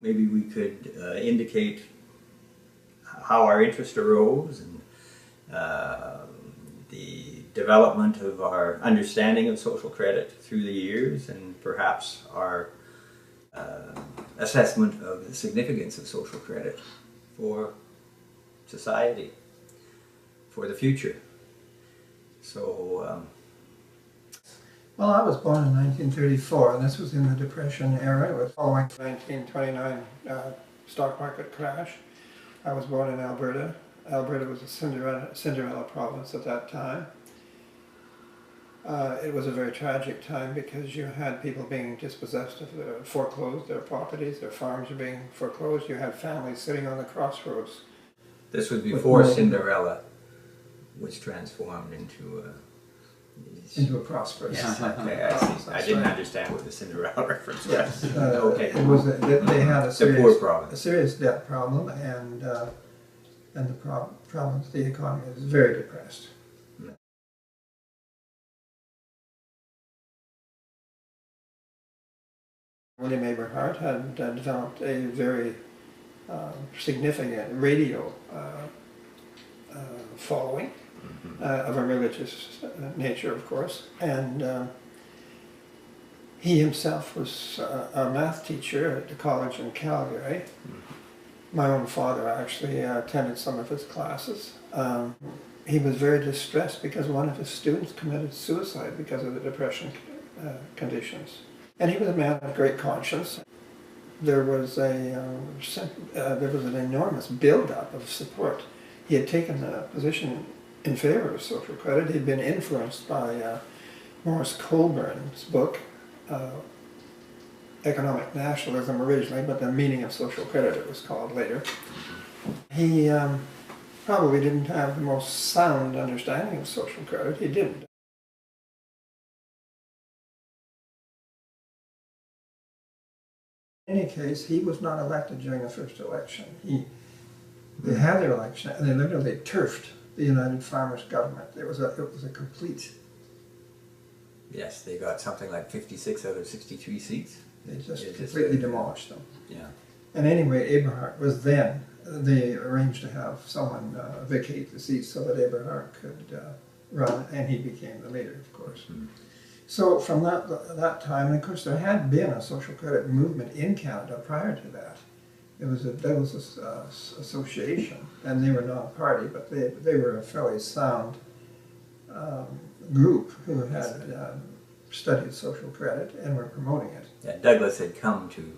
Maybe we could indicate how our interest arose and the development of our understanding of social credit through the years, and perhaps our assessment of the significance of social credit for society, for the future. So, well, I was born in 1934, and this was in the Depression era. It was following the 1929 stock market crash. I was born in Alberta. Alberta was a Cinderella province at that time. It was a very tragic time because you had people being dispossessed of foreclosed their properties, their farms were being foreclosed. You had families sitting on the crossroads. this was before Cinderella was transformed into a prosperous. Yeah, okay, I see. I didn't understand what the Cinderella reference was. Yes, Okay. it was they had The poor province. a serious debt problem, and the province, the economy is very depressed. William Eberhart had developed a very significant radio following of a religious nature, of course, and he himself was a math teacher at the college in Calgary. My own father actually attended some of his classes. He was very distressed because one of his students committed suicide because of the depression conditions. And he was a man of great conscience. There was an enormous build-up of support. He had taken a position in favor of social credit. He'd been influenced by Morris Colburn's book, Economic Nationalism originally, but the Meaning of Social Credit it was called later. He probably didn't have the most sound understanding of social credit. He didn't. In any case, he was not elected during the first election. They had their election and they literally turfed the United Farmers government. It was a complete. Yes, they got something like 56 out of 63 seats. They just completely demolished them. Yeah. And anyway, Eberhart was then, they arranged to have someone vacate the seat so that Eberhart could run, and he became the leader, of course. So from that time, and of course there had been a social credit movement in Canada prior to that. It was a Douglas Association, and they were not a party, but they were a fairly sound group who had studied social credit and were promoting it. Yeah, Douglas had come to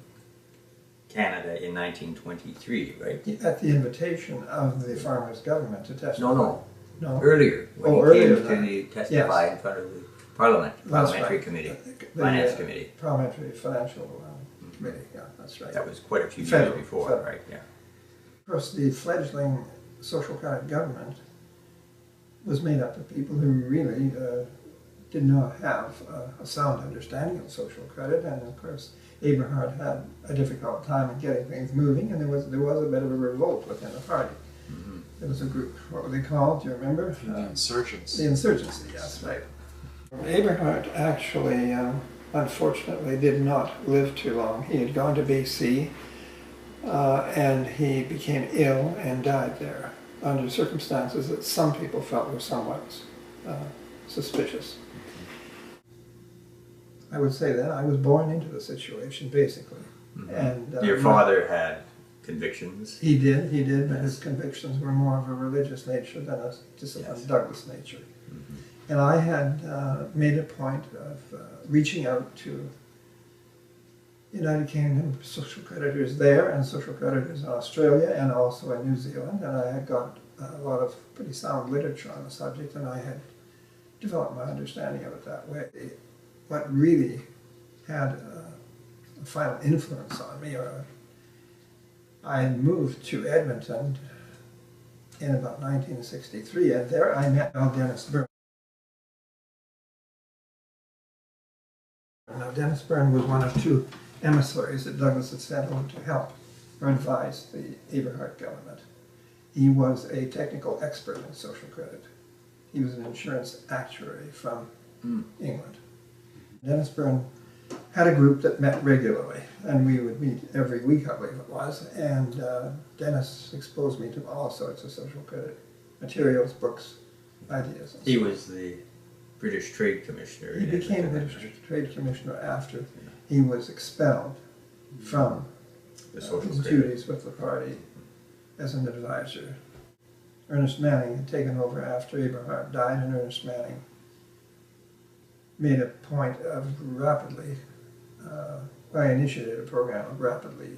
Canada in 1923, right? At the invitation of the farmers' government to testify. No. Earlier, when he came to testify in front of the Parliament, Parliamentary Committee, Finance Committee. Parliamentary Financial Committee, yeah, that's right. That was quite a few years before, federal. right? Yeah. Of course, the fledgling social credit government was made up of people who really did not have a sound understanding of social credit, and of course Eberhart had a difficult time in getting things moving, and there was a bit of a revolt within the party. There was a group, what were they called, do you remember? The Insurgents. The Insurgency, yes, right. Eberhart actually, unfortunately, did not live too long. He had gone to BC, and he became ill and died there under circumstances that some people felt were somewhat suspicious. I would say that I was born into the situation, basically. And your father had convictions. He did, but his convictions were more of a religious nature than a Douglas nature. And I had made a point of reaching out to United Kingdom social creditors there and social creditors in Australia and also in New Zealand, and I had got a lot of pretty sound literature on the subject, and I had developed my understanding of it that way. What really had a final influence on me, I moved to Edmonton in about 1963, and there I met Dennis Byrne. Now, Dennis Byrne was one of two emissaries that Douglas had sent over to help or advise the Eberhart government. He was a technical expert in social credit. He was an insurance actuary from England. Dennis Byrne had a group that met regularly, and we would meet every week, I believe it was, and Dennis exposed me to all sorts of social credit materials, books, ideas. He was the British Trade Commissioner. He became British Trade Commissioner after he was expelled from the social his credit. duties with the party as an advisor. Ernest Manning had taken over after Eberhard died, and Ernest Manning made a point of rapidly, I initiated a program of rapidly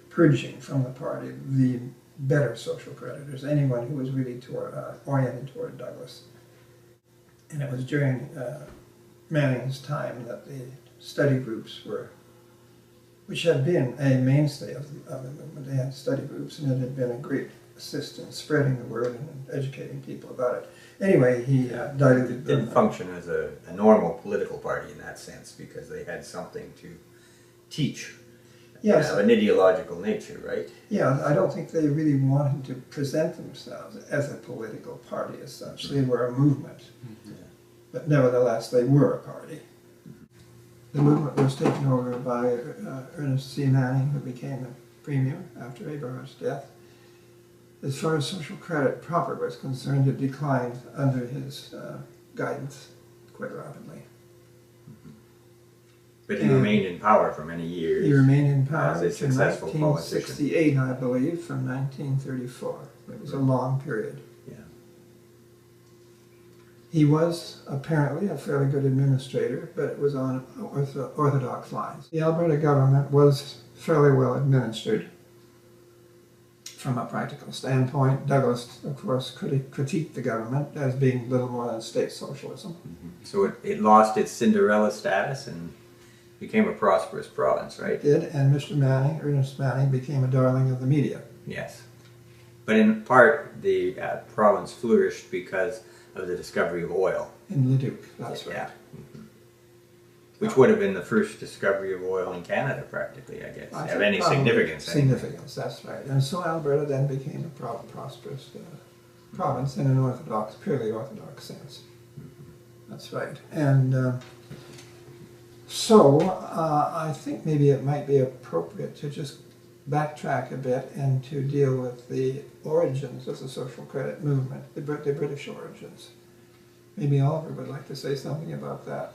purging from the party the better social creditors, anyone who was really oriented toward Douglas. And it was during Manning's time that the study groups were, which had been a mainstay of the movement. They had study groups, and it had been a great assist in spreading the word and educating people about it. Anyway, he diluted It didn't function as a normal political party in that sense, because they had something to teach. Yes. Of an ideological nature, right? Yeah, I don't think they really wanted to present themselves as a political party as such. They were a movement. Yeah. But nevertheless, they were a party. The movement was taken over by Ernest C. Manning, who became the premier after Eberhard's death. As far as social credit proper was concerned, it declined under his guidance quite rapidly. But he remained in power for many years. He remained in power as a from successful politician. 1968, I believe, from 1934. It was a long period. Yeah. He was apparently a fairly good administrator, but it was on orthodox lines. The Alberta government was fairly well administered from a practical standpoint. Douglas, of course, critiqued the government as being little more than state socialism. Mm-hmm. So it lost its Cinderella status and became a prosperous province, right? It did, and Mr. Manning, Ernest Manning, became a darling of the media. Yes. But in part, the province flourished because of the discovery of oil. In Leduc, that's right. Yeah. Mm-hmm. Which would have been the first discovery of oil in Canada, practically, I guess, of any significance. Significance, that's right. And so Alberta then became a prosperous province in an purely orthodox sense. That's right. And so I think maybe it might be appropriate to just backtrack a bit and to deal with the origins of the social credit movement, the British origins. Maybe Oliver would like to say something about that.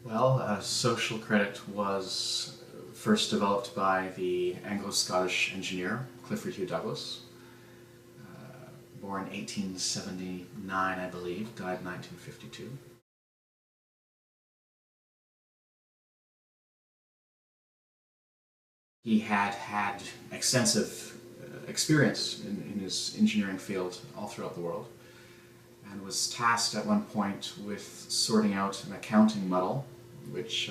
Well, social credit was first developed by the Anglo-Scottish engineer Clifford Hugh Douglas, born 1879, I believe, died 1952. He had had extensive experience in his engineering field all throughout the world, and was tasked at one point with sorting out an accounting muddle which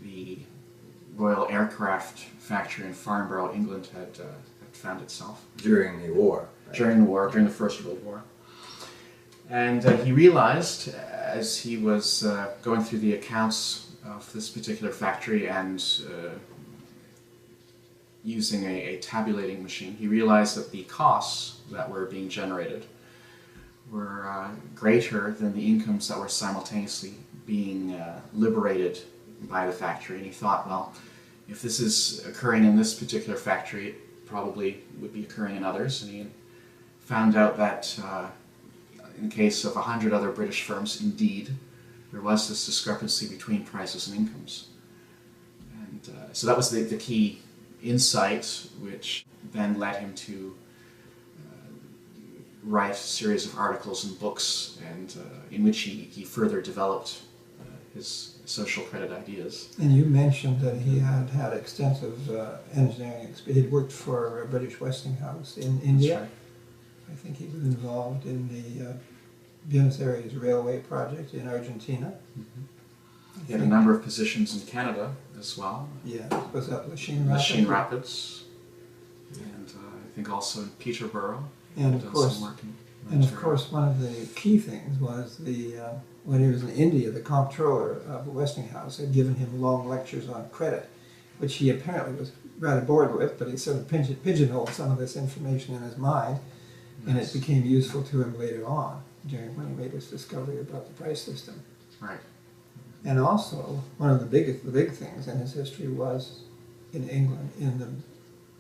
the Royal Aircraft Factory in Farnborough, England had found itself. During the war. Right? During the war, during the First World War. And he realized, as he was going through the accounts of this particular factory and using a tabulating machine, he realized that the costs that were being generated were greater than the incomes that were simultaneously being liberated by the factory. And he thought, well, if this is occurring in this particular factory, it probably would be occurring in others. And he found out that in the case of 100 other British firms, indeed, there was this discrepancy between prices and incomes. And so that was the key insight, which then led him to write a series of articles and books, and in which he further developed his social credit ideas. And you mentioned that he had had extensive engineering experience. He'd worked for British Westinghouse in India. That's right. I think he was involved in the Buenos Aires Railway project in Argentina. Mm-hmm. He had a number of positions in Canada as well. Yeah, was that Lachine Rapids? Lachine Rapids, and I think also in Peterborough. And of done course, some work in and of Ontario. course, one of the key things was when he was in India, the comptroller of Westinghouse had given him long lectures on credit, which he apparently was rather bored with, but he sort of pigeonholed some of this information in his mind, and it became useful to him later on, when he made his discovery about the price system. Right. And also, one of the big things in his history was in England, in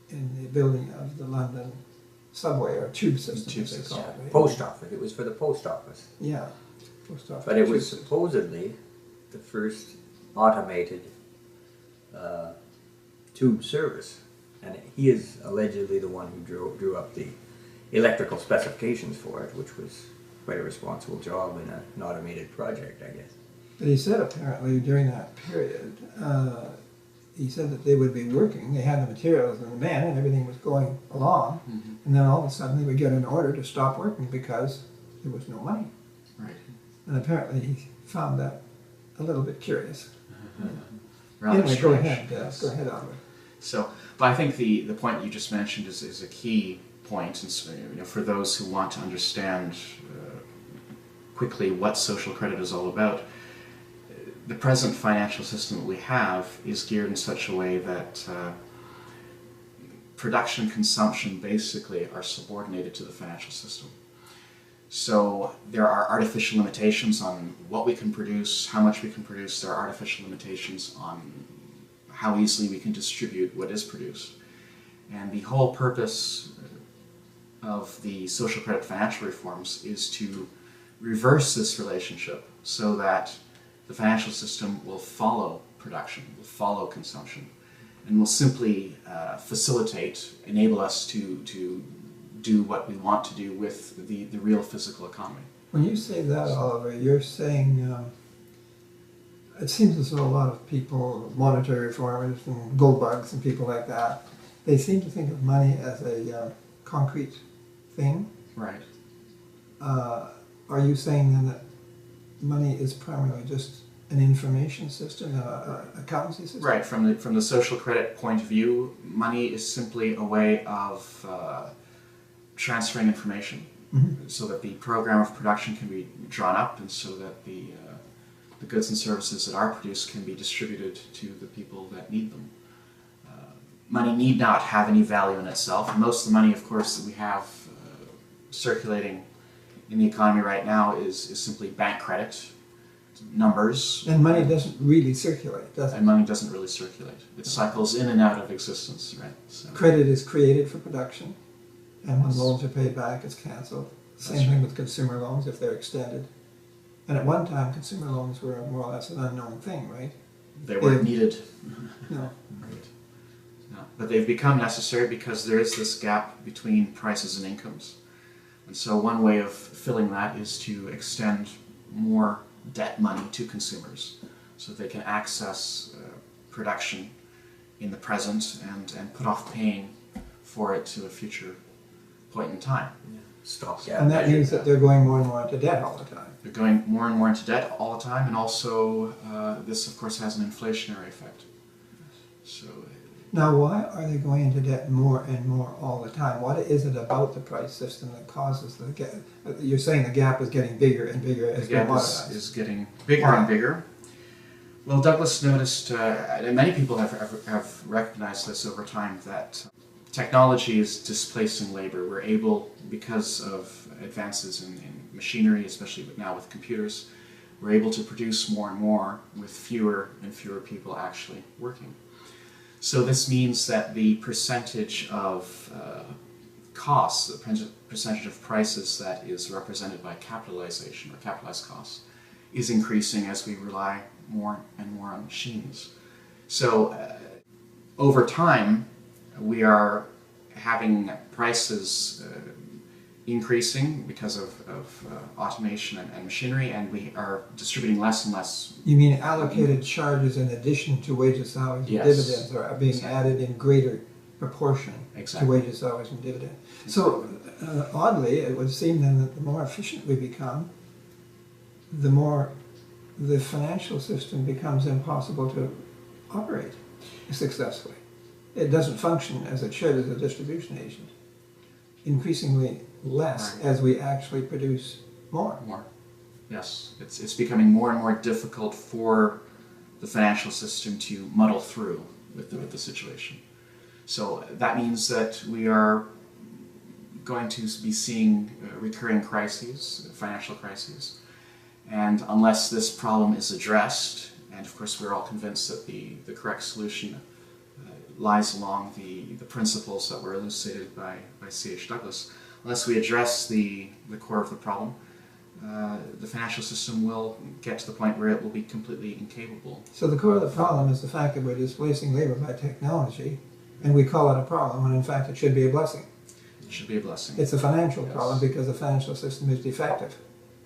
the building of the London subway or tube system, Tube as they system. call it. Right? Post office. It was for the post office. Yeah, post office. But it tube was system. supposedly the first automated tube service. And he is allegedly the one who drew up the electrical specifications for it, which was quite a responsible job in an automated project, I guess. But he said apparently during that period, he said that they would be working, they had the materials and the men and everything was going along, and then all of a sudden they would get an order to stop working because there was no money. Right. And apparently he found that a little bit curious. Rather Anyway, go strange. ahead, Yes. go ahead, Oliver. So, but I think the point you just mentioned is a key point, and so, you know, for those who want to understand quickly what social credit is all about. The present financial system that we have is geared in such a way that production and consumption basically are subordinated to the financial system. So there are artificial limitations on what we can produce, how much we can produce. There are artificial limitations on how easily we can distribute what is produced. And the whole purpose of the social credit financial reforms is to reverse this relationship so that the financial system will follow production, will follow consumption, and will simply facilitate, enable us to do what we want to do with the real physical economy. When you say that, Oliver, you're saying, it seems as though a lot of people, monetary reformers and gold bugs and people like that, they seem to think of money as a concrete thing. Right. Are you saying then that money is primarily just an information system, a accountancy system? Right. From the social credit point of view, money is simply a way of transferring information, so that the program of production can be drawn up, and so that the goods and services that are produced can be distributed to the people that need them. Money need not have any value in itself. Most of the money, of course, that we have circulating in the economy right now is simply bank credit, numbers. And money doesn't really circulate, does it? And money doesn't really circulate. It cycles in and out of existence, right? So, Credit is created for production, and when loans are paid back, it's canceled. Same thing with consumer loans if they're extended. And at one time, consumer loans were more or less an unknown thing, right? they weren't needed. No. Right. No. But they've become necessary because there is this gap between prices and incomes. And so one way of filling that is to extend more debt money to consumers so that they can access production in the present and put off paying for it to a future point in time. Stopgap. And that measure. means that they're going more and more into debt all the time. They're going more and more into debt all the time, and also this, of course, has an inflationary effect. So, Now, why are they going into debt more and more all the time? What is it about the price system that causes the gap? You're saying the gap is getting bigger and bigger as the gap we modernize. is getting bigger Why? and bigger. Well, Douglas noticed, and many people have recognized this over time, that technology is displacing labor. We're able, because of advances in machinery, especially now with computers, we're able to produce more and more with fewer and fewer people actually working. So this means that the percentage of costs, the percentage of prices that is represented by capitalization or capitalized costs is increasing as we rely more and more on machines. So over time, we are having prices increasing because of automation and machinery, and we are distributing less and less. You mean allocated charges in addition to wages, salaries, Yes. and dividends are being added in greater proportion Exactly. to wages, salaries, and dividends. So, oddly, it would seem then that the more efficient we become, the more the financial system becomes impossible to operate successfully. It doesn't function as it should as a distribution agent. Increasingly less Right. as we actually produce more. More. Yes, it's becoming more and more difficult for the financial system to muddle through with the situation. So that means that we are going to be seeing recurring crises, financial crises, And unless this problem is addressed, and of course we're all convinced that the correct solution lies along the principles that were elucidated by C.H. Douglas, unless we address the core of the problem, the financial system will get to the point where it will be completely incapable. So the core of the problem is the fact that we're displacing labor by technology, and we call it a problem when in fact it should be a blessing. It should be a blessing. It's a financial Yes. problem because the financial system is defective.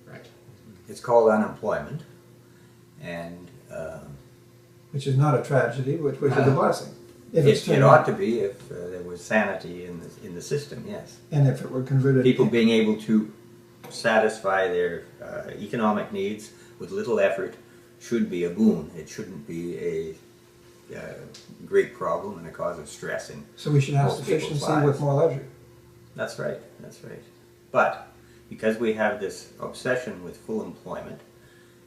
Right. It's called unemployment, and Which is not a tragedy, which is a blessing. If it's it turned ought to be if there was sanity in the system. Yes, and if it were converted, people being able to satisfy their economic needs with little effort should be a boon. It shouldn't be a great problem and a cause of stress in. so we should have most people's sufficiency lives. with more leisure. That's right. That's right. But because we have this obsession with full employment,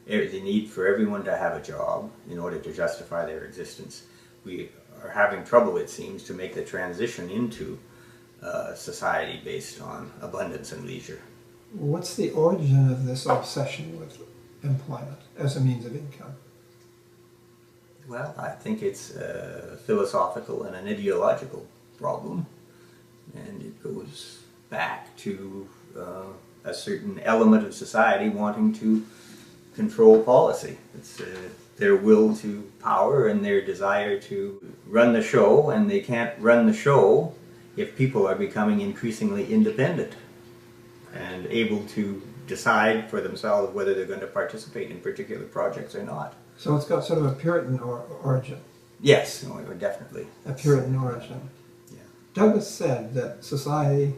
the need for everyone to have a job in order to justify their existence, we are having trouble, it seems, to make the transition into society based on abundance and leisure. What's the origin of this obsession with employment as a means of income? Well, I think it's a philosophical and an ideological problem, and it goes back to a certain element of society wanting to control policy. It's their will to power and their desire to run the show, and they can't run the show if people are becoming increasingly independent and able to decide for themselves whether they're going to participate in particular projects or not. So it's got sort of a Puritan origin, Yes, no, definitely. a Puritan origin. Yeah. Douglas said that society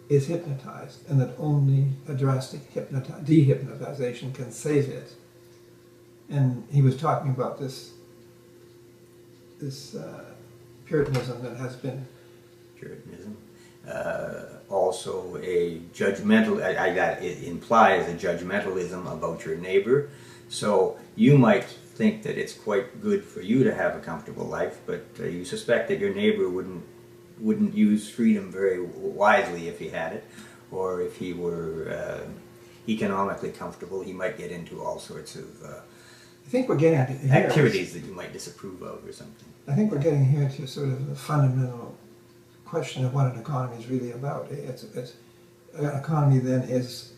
is hypnotized and that only a drastic dehypnotization can save it. And he was talking about this Puritanism that has been Puritanism. Also a judgmental, that it implies a judgmentalism about your neighbor. So you might think that it's quite good for you to have a comfortable life, but you suspect that your neighbor wouldn't use freedom very wisely if he had it, or if he were economically comfortable, he might get into all sorts of I think we're getting here. activities that you might disapprove of or something. I think we're getting here to sort of the fundamental question of what an economy is really about. It's an economy then is,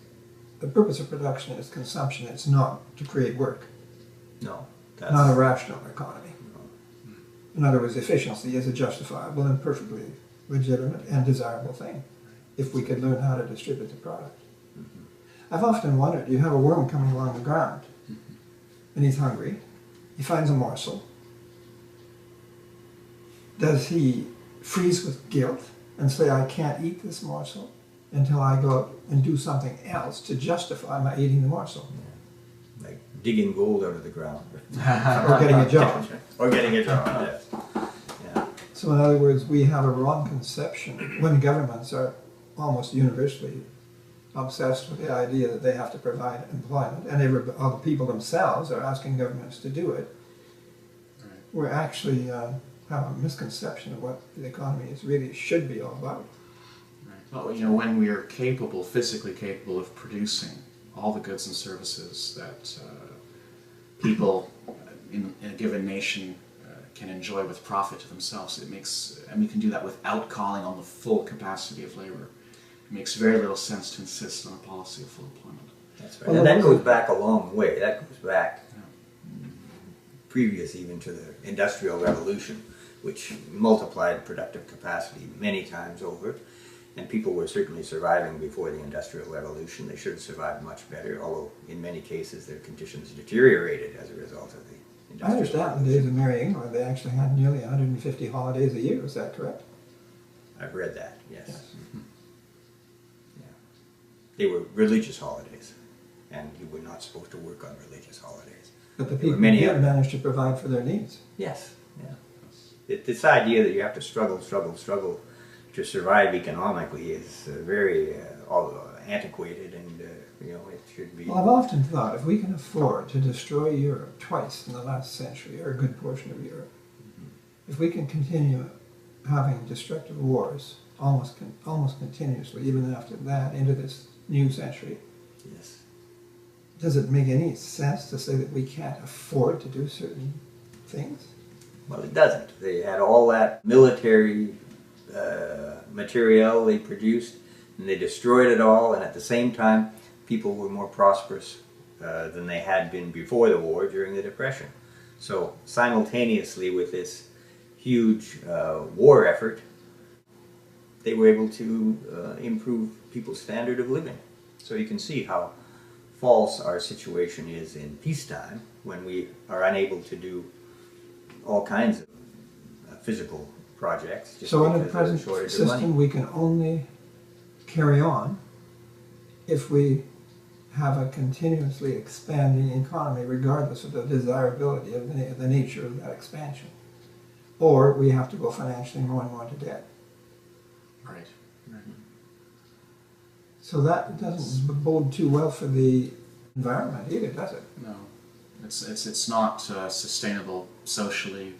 the purpose of production is consumption. It's not to create work. No, Not a rational economy. no. In other words, efficiency is a justifiable and perfectly legitimate and desirable thing if we could learn how to distribute the product. I've often wondered, you have a worm coming along the ground and he's hungry, he finds a morsel. Does he freeze with guilt and say, I can't eat this morsel until I go out and do something else to justify my eating the morsel? Like digging gold out of the ground. Or getting a job. Or getting a job, yes. Yeah. So in other words, we have a wrong conception when governments are almost universally obsessed with the idea that they have to provide employment, and other people themselves are asking governments to do it. Right. We're actually have a misconception of what the economy is really should be all about. Right. Well, you know, when we are capable, physically capable of producing all the goods and services that people in a given nation can enjoy with profit to themselves, it makes, and we can do that without calling on the full capacity of labor. It makes very little sense to insist on a policy of full employment. That's right. Well, And that there was goes back a long way. That goes back previous even to the Industrial Revolution, which multiplied productive capacity many times over. And people were certainly surviving before the Industrial Revolution. They should have survived much better, although in many cases their conditions deteriorated as a result of the Industrial I understand in the days of Merry England they actually had nearly 150 holidays a year, is that correct? I've read that, yes. Yes. Yeah. They were religious holidays, and you were not supposed to work on religious holidays. But the There were people many did others. manage to provide for their needs. Yes, yeah. This idea that you have to struggle to survive economically is very antiquated, and it should be. Well, I've often thought if we can afford to destroy Europe twice in the last century, or a good portion of Europe, if we can continue having destructive wars almost continuously, even after that, into this new century, Yes. does it make any sense to say that we can't afford to do certain things? Well, it doesn't. They had all that military material they produced, and they destroyed it all, and at the same time, people were more prosperous than they had been before the war during the Depression. So simultaneously with this huge war effort, they were able to improve people's standard of living. So you can see how false our situation is in peacetime when we are unable to do all kinds of physical projects. Just So under the because of present shortage of money. system, we can only carry on if we have a continuously expanding economy, regardless of the desirability of the nature of that expansion. Or we have to go financially more and more into debt. Right. So that doesn't bode too well for the environment either, does it? No, it's not sustainable socially,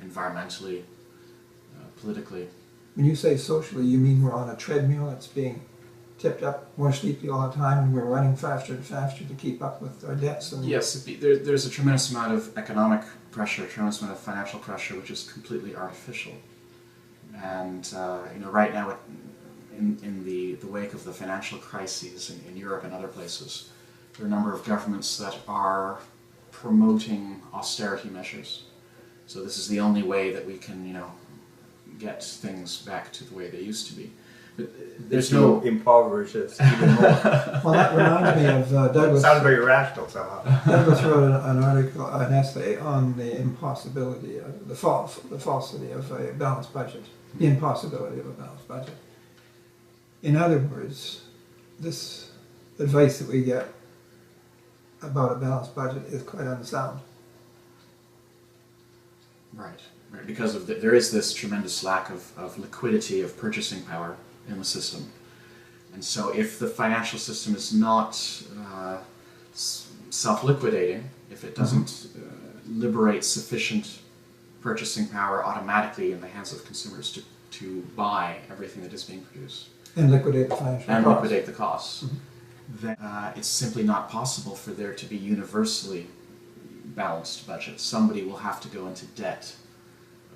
environmentally, politically. When you say socially, you mean we're on a treadmill that's being tipped up more steeply all the time, and we're running faster and faster to keep up with our debts. And Yes, there's a tremendous amount of economic pressure, a tremendous amount of financial pressure, which is completely artificial. And right now, in the wake of the financial crises in Europe and other places, there are a number of governments that are promoting austerity measures. So this is the only way that we can, get things back to the way they used to be. But there's no impoverish us even more. well, that reminds me of Douglas. Sounds very rational somehow. Douglas wrote an article, an essay on the impossibility, the falsity of a balanced budget, the impossibility of a balanced budget. In other words, this advice that we get about a balanced budget is quite unsound. Right. Because there is this tremendous lack of liquidity, of purchasing power in the system. And so if the financial system is not self-liquidating, if it doesn't liberate sufficient purchasing power automatically in the hands of consumers to buy everything that is being produced, And liquidate the financial and costs. liquidate the costs, then it's simply not possible for there to be universally balanced budget. Somebody will have to go into debt,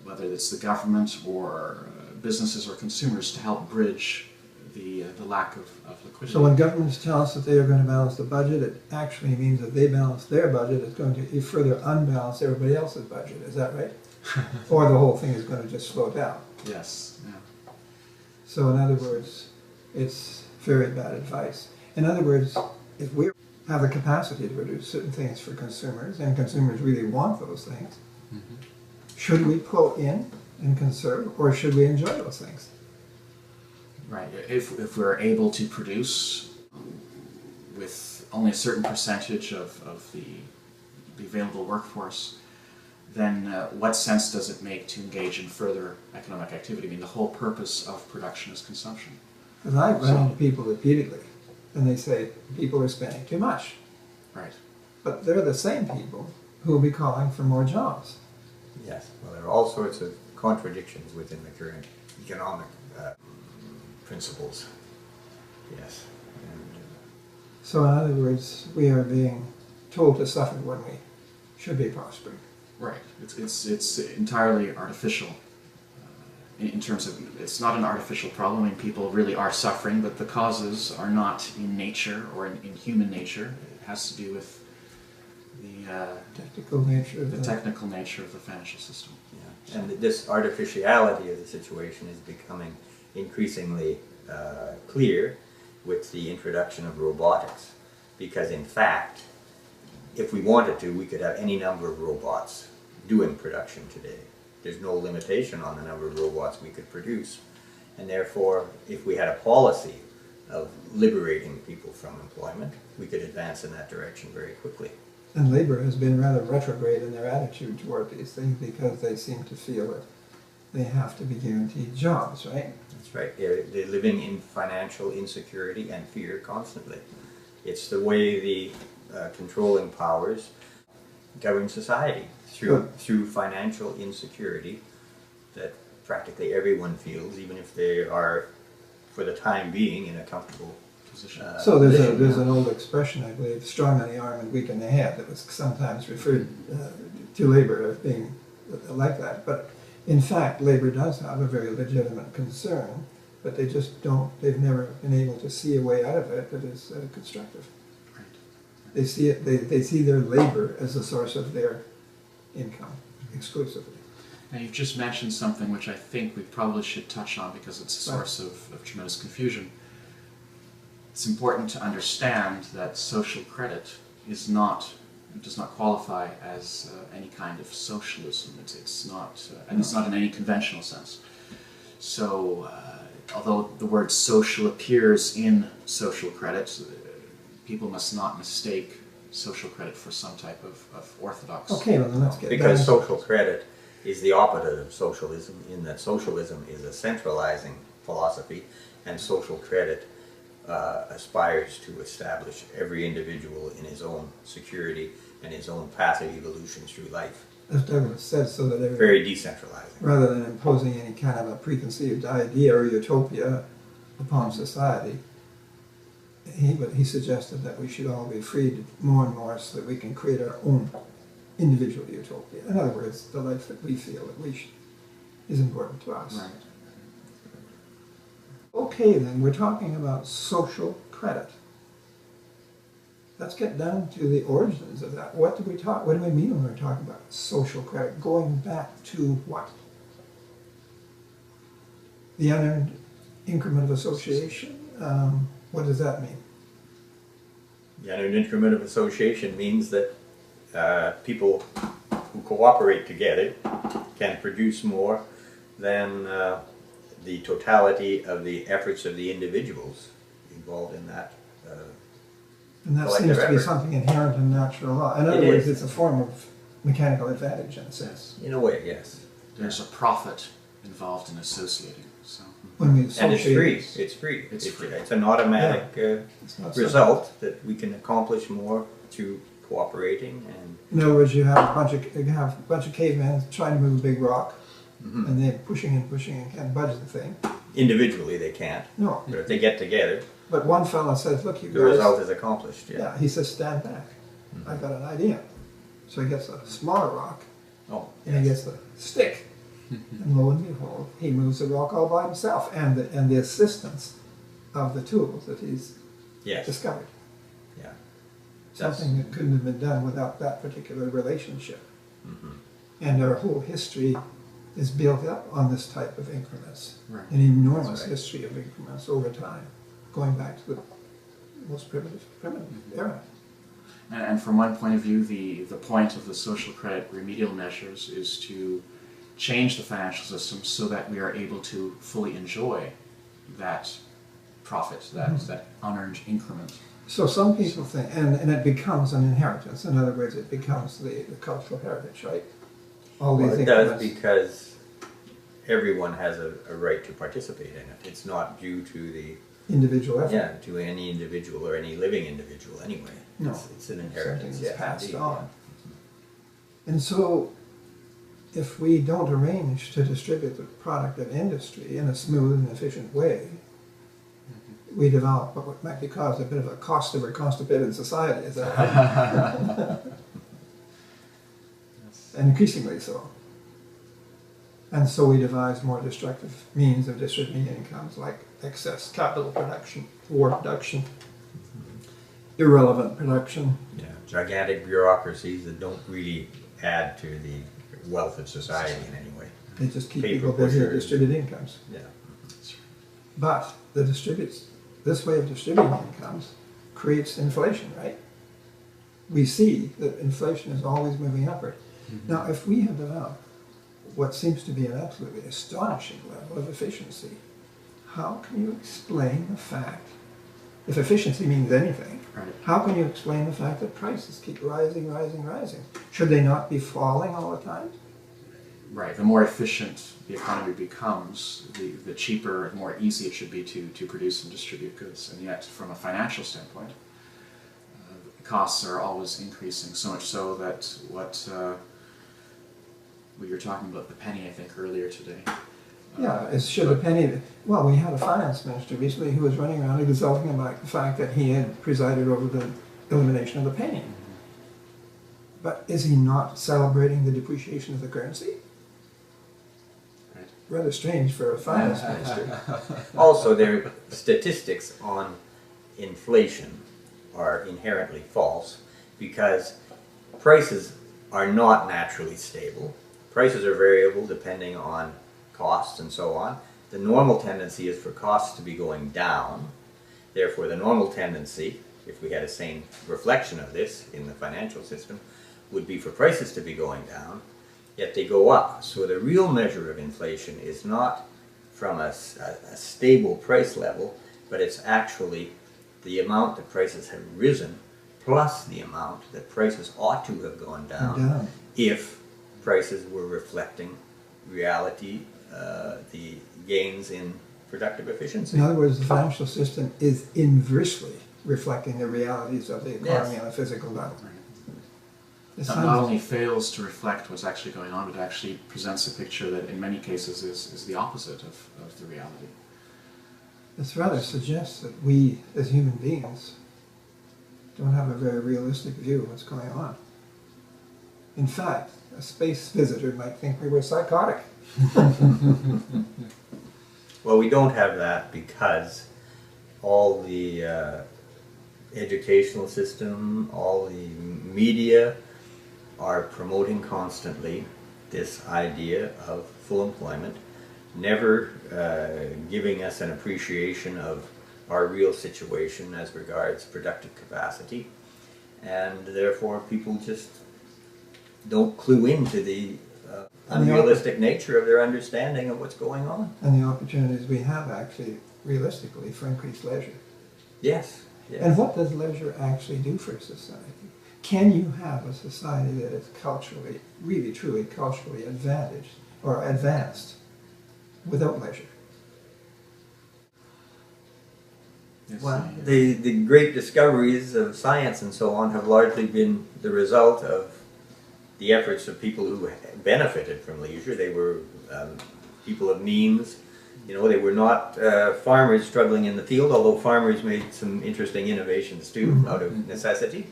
whether it's the government or businesses or consumers, to help bridge the lack of liquidity. So when governments tell us that they are going to balance the budget, it actually means that they balance their budget, it's going to further unbalance everybody else's budget. Is that right? Or the whole thing is going to just slow down. Yes. Yeah. So in other words, it's very bad advice. In other words, if we have the capacity to produce certain things for consumers, and consumers really want those things, should we pull in and conserve, or should we enjoy those things? Right. If we're able to produce with only a certain percentage of the available workforce, then what sense does it make to engage in further economic activity? I mean, the whole purpose of production is consumption. Because I run into people repeatedly, and they say people are spending too much. Right. But they're the same people who will be calling for more jobs. Yes, well, there are all sorts of contradictions within the current economic principles. Yes. And, So in other words, we are being told to suffer when we should be prospering. Right. It's entirely artificial. In terms of, it's not an artificial problem. I mean, people really are suffering, but the causes are not in nature or in human nature. It has to do with Technical nature of the technical nature of the financial system. yeah. And this artificiality of the situation is becoming increasingly clear with the introduction of robotics. Because in fact, if we wanted to, we could have any number of robots doing production today. There's no limitation on the number of robots we could produce. And therefore, if we had a policy of liberating people from employment, we could advance in that direction very quickly. And labor has been rather retrograde in their attitude toward these things because they seem to feel that they have to be guaranteed jobs, right? That's right. They're living in financial insecurity and fear constantly. It's the way the controlling powers govern society, through financial insecurity that practically everyone feels, even if they are, for the time being, in a comfortable position. So there's position, an old expression, I believe, strong on the arm and weak in the head, that was sometimes referred to labor as being like that. But in fact, labor does have a very legitimate concern, but they just don't, they've never been able to see a way out of it that is constructive. Right. They see it, they see their labor as the source of their income exclusively. Now, you've just mentioned something which I think we probably should touch on because it's a source of tremendous confusion. It's important to understand that social credit does not qualify as any kind of socialism. It's not, and it's not in any conventional sense. So, although the word social appears in social credit, people must not mistake social credit for some type of orthodox. Okay, well then let's get because down. social credit is the opposite of socialism, in that socialism is a centralizing philosophy, and social credit aspires to establish every individual in his own security and his own passive evolution through life. As Douglas said, so that every, Very decentralizing. rather than imposing any kind of a preconceived idea or utopia upon society, he suggested that we should all be freed more and more so that we can create our own individual utopia. In other words, the life that we feel that is important to us. Right. Okay, then we're talking about social credit. Let's get down to the origins of that. What do we mean when we're talking about social credit? Going back to what? The unearned increment of association? What does that mean? The unearned increment of association means that people who cooperate together can produce more than the totality of the efforts of the individuals involved in that. And that Collective seems to be effort. something inherent in natural law. In other It words, is. it's a form of mechanical advantage in a sense. In a way, yes. There's a profit involved in associating. So When we And it's associate, free. It's free. It's free. It's an automatic it's not result that we can accomplish more through cooperating and In other words, you have a bunch of cavemen trying to move a big rock, and they're pushing and can't budge the thing. individually they can't. No, But if they get together, but one fella says, "Look, you the result guys." is accomplished. Yeah. Yeah, he says, "Stand back. I've got an idea." So he gets a smaller rock, Oh, and he gets the stick, and lo and behold, he moves the rock all by himself, and the assistance of the tools that he's yes. discovered. Yeah. That's- Something that couldn't have been done without that particular relationship. Mhm. And our whole history is built up on this type of increments. Right. An enormous That's right. history of increments over time, going back to the most primitive era. And from one point of view, the point of the social credit remedial measures is to change the financial system so that we are able to fully enjoy that profit, that unearned increment. So some people think, and it becomes an inheritance. In other words, it becomes the cultural heritage, right? All these Well, it does increments. because everyone has a right to participate in it. It's not due to the Individual effort. to any individual or any living individual anyway. No. It's an Something inheritance. that's Yes, passed indeed, on. And so, if we don't arrange to distribute the product of industry in a smooth and efficient way, we develop what might be called a bit of a cost over constipated society. Is that right? And increasingly so. And so we devise more destructive means of distributing incomes, like excess capital production, war production, irrelevant production. Yeah, gigantic bureaucracies that don't really add to the wealth of society in any way. They just keep Paper people busy and pushers. distribute incomes. Yeah. But this way of distributing incomes creates inflation, right? We see that inflation is always moving upward. Now, if we have developed what seems to be an absolutely astonishing level of efficiency, how can you explain the fact, if efficiency means anything, Right. how can you explain the fact that prices keep rising? Should they not be falling all the time? Right. The more efficient the economy becomes, the cheaper and more easy it should be to produce and distribute goods. And yet, from a financial standpoint, costs are always increasing, so much so that what we were talking about, the penny, I think, earlier today, Yeah, it should have penny. Well, we had a finance minister recently who was running around exulting about the fact that he had presided over the elimination of the penny. But is he not celebrating the depreciation of the currency? Right. Rather strange for a finance minister. Also, their statistics on inflation are inherently false because prices are not naturally stable. Prices are variable depending on costs and so on. The normal tendency is for costs to be going down. Therefore, the normal tendency, if we had a sane reflection of this in the financial system, would be for prices to be going down, yet they go up. So the real measure of inflation is not from a stable price level, but it's actually the amount that prices have risen plus the amount that prices ought to have gone down if prices were reflecting reality, the gains in productive efficiency. In other words, the financial system is inversely reflecting the realities of the economy Yes. on a physical level. It Not sounds- only fails to reflect what's actually going on, but actually presents a picture that in many cases is the opposite of the reality. This rather suggests that we, as human beings, don't have a very realistic view of what's going on. In fact, a space visitor might think we were psychotic. Well, we don't have that because all the educational system, all the media are promoting constantly this idea of full employment, never giving us an appreciation of our real situation as regards productive capacity, and therefore people just don't clue into the unrealistic nature of their understanding of what's going on. And the opportunities we have actually, realistically, for increased leisure. Yes, yes. And what does leisure actually do for society? Can you have a society that is culturally, really truly culturally advantaged or advanced without leisure? Yes, Well, the great discoveries of science and so on have largely been the result of the efforts of people who benefited from leisure. They were people of means. You know, they were not farmers struggling in the field, although farmers made some interesting innovations too out of necessity.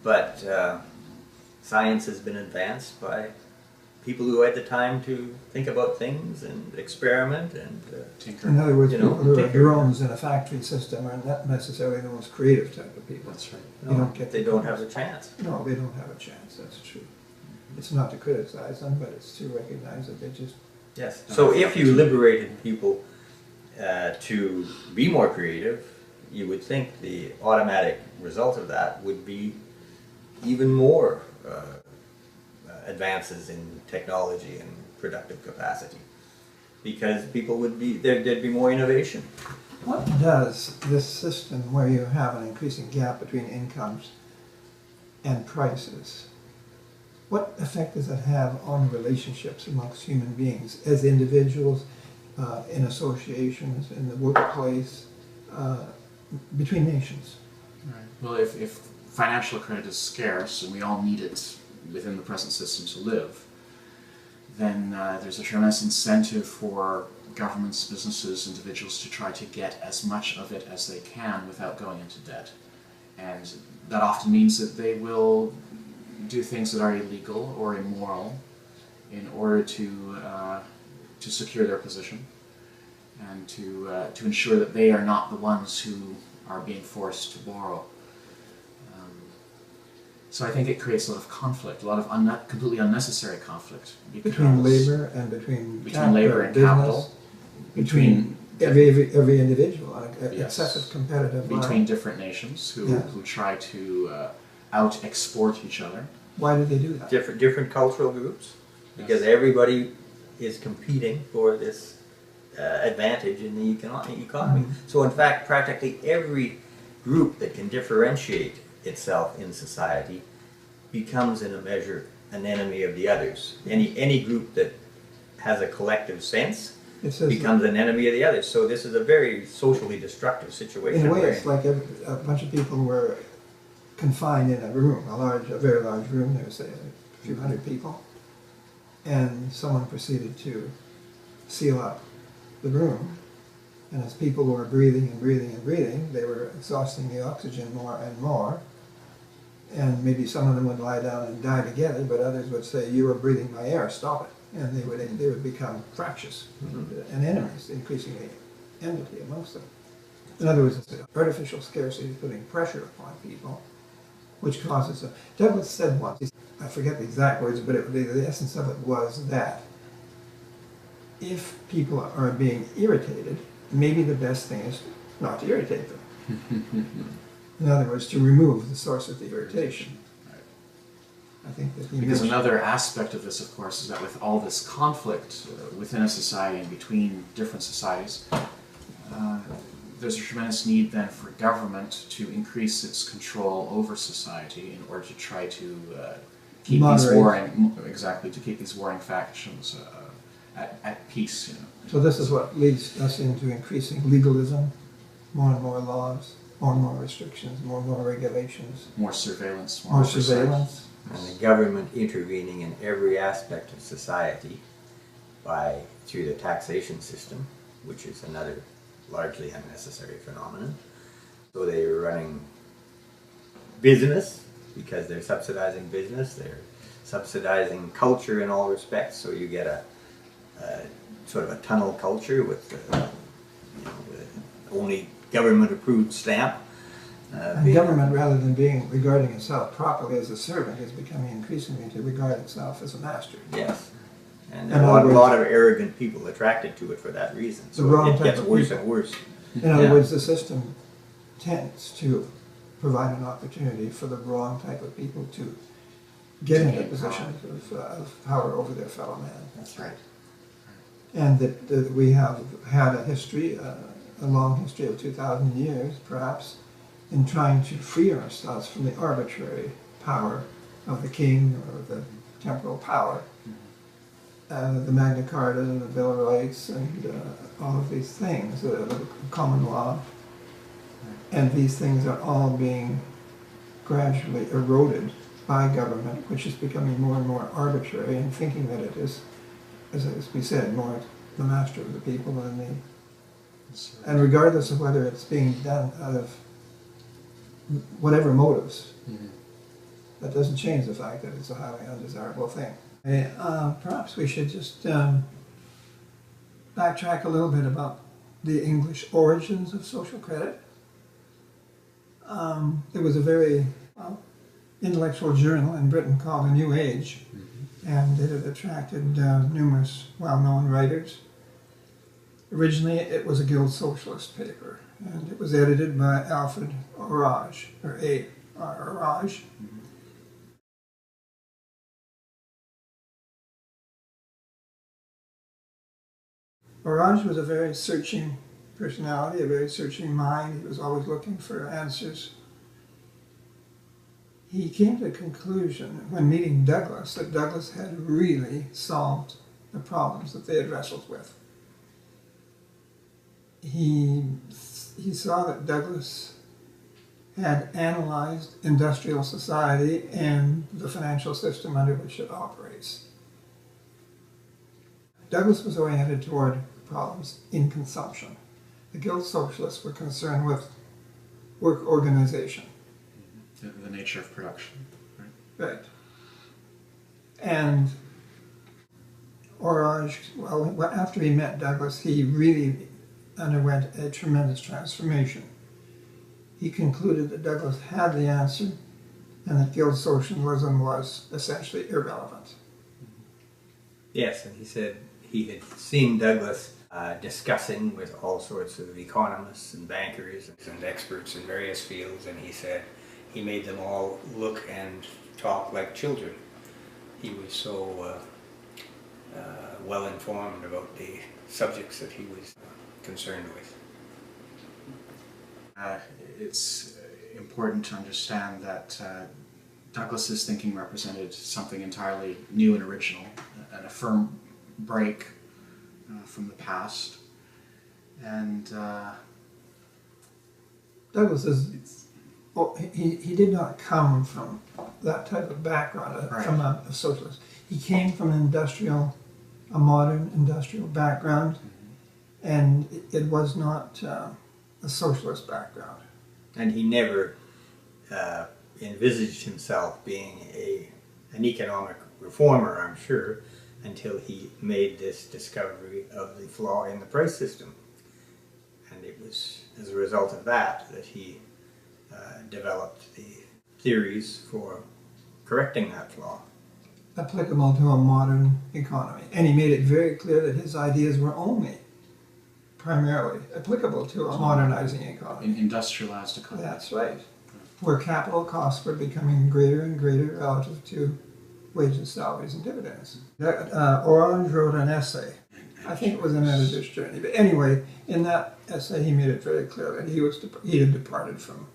But science has been advanced by people who had the time to think about things and experiment and tinker. In other words, You know, people who are tinker. drones in a factory system are not necessarily the most creative type of people. That's right. You don't get they don't have the chance. No, they don't have a chance, that's true. It's not to criticize them, but it's to recognize that they just... Yes. So if you liberated people to be more creative, you would think the automatic result of that would be even more advances in technology and productive capacity, because people would be there'd be more innovation. What does this system where you have an increasing gap between incomes and prices, what effect does it have on relationships amongst human beings as individuals, in associations, in the workplace, between nations? Right. Well, if financial credit is scarce and we all need it within the present system to live, then there's a tremendous incentive for governments, businesses, individuals to try to get as much of it as they can without going into debt. And that often means that they will do things that are illegal or immoral in order to secure their position and to ensure that they are not the ones who are being forced to borrow. So I think it creates a lot of conflict, a lot of completely unnecessary conflict. Between labor and between labor and business, capital, between every individual, Yes. excessive competitive between environment. different nations who, Yeah. who try to out-export each other. Why do they do that? Different cultural groups, because Yes. everybody is competing for this advantage in the economy. So in fact, practically every group that can differentiate itself in society becomes in a measure an enemy of the others. Any group that has a collective sense It says becomes an enemy of the others. So this is a very socially destructive situation. in a way, we're it's like a bunch of people were confined in a room, a very large room. There was say a few hundred people, and someone proceeded to seal up the room. And as people were breathing and breathing and breathing, they were exhausting the oxygen more and more. And maybe some of them would lie down and die together, but others would say, "You are breathing my air, stop it." And they would become fractious and enemies, increasingly enmity amongst them. In other words, it's artificial scarcity putting pressure upon people, which causes a... Douglas said once, I forget the exact words, but the essence of it was that if people are being irritated, maybe the best thing is not to irritate them. In other words, to remove the source of the irritation. I think that because another aspect of this, of course, is that with all this conflict within a society and between different societies, there's a tremendous need then for government to increase its control over society in order to try to keep these warring factions at peace. You know. So this is what leads us into increasing legalism, more and more laws, more and more restrictions, more and more regulations, more surveillance, more surveillance. And the government intervening in every aspect of society through the taxation system, which is another largely unnecessary phenomenon. So they're running business because they're subsidizing business. They're subsidizing culture in all respects. So you get a sort of a tunnel culture with the only government-approved stamp. And government, rather than regarding itself properly as a servant, is becoming increasingly to regard itself as a master. Yes. And there are a lot of arrogant people attracted to it for that reason. So it gets worse and worse. In other words, the system tends to provide an opportunity for the wrong type of people to get into positions of power over their fellow man. That's right. And that we have had a history, a long history of 2,000 years, perhaps, in trying to free ourselves from the arbitrary power of the king or the temporal power. The Magna Carta, the Bill of Rights, and all of these things, the common law. And these things are all being gradually eroded by government, which is becoming more and more arbitrary and thinking that it is, as we said, more the master of the people than the... And regardless of whether it's being done out of whatever motives, that doesn't change the fact that it's a highly undesirable thing. Perhaps we should just backtrack a little bit about the English origins of social credit. There was a very intellectual journal in Britain called A New Age, and it had attracted numerous well-known writers. Originally, it was a Guild Socialist paper, and it was edited by Alfred Orage, or A. Orage. Orage was a very searching personality, a very searching mind. He was always looking for answers. He came to the conclusion, when meeting Douglas, that Douglas had really solved the problems that they had wrestled with. He saw that Douglas had analyzed industrial society and the financial system under which it operates. Douglas was oriented toward problems in consumption. The Guild Socialists were concerned with work organization. The nature of production. Right. And Orage, well, after he met Douglas, he really underwent a tremendous transformation. He concluded that Douglas had the answer and that Guild Socialism was essentially irrelevant. Yes, and he said he had seen Douglas discussing with all sorts of economists and bankers and experts in various fields, and he said he made them all look and talk like children. He was so well informed about the subjects that he was concerned with. It's important to understand that Douglas's thinking represented something entirely new and original, and a firm break from the past. And Douglas he did not come from that type of background, right. from a socialist. He came from a modern industrial background, and it was not a socialist background. And he never envisaged himself being an economic reformer, I'm sure, until he made this discovery of the flaw in the price system. And it was as a result of that that he developed the theories for correcting that flaw. Applicable to a modern economy. And he made it very clear that his ideas were only primarily applicable to a modernizing economy. In industrialized economy. That's right. Where capital costs were becoming greater and greater relative to wages, salaries, and dividends. Orange wrote an essay. I think it was an editor's journey. But anyway, in that essay, he made it very clear that he had departed from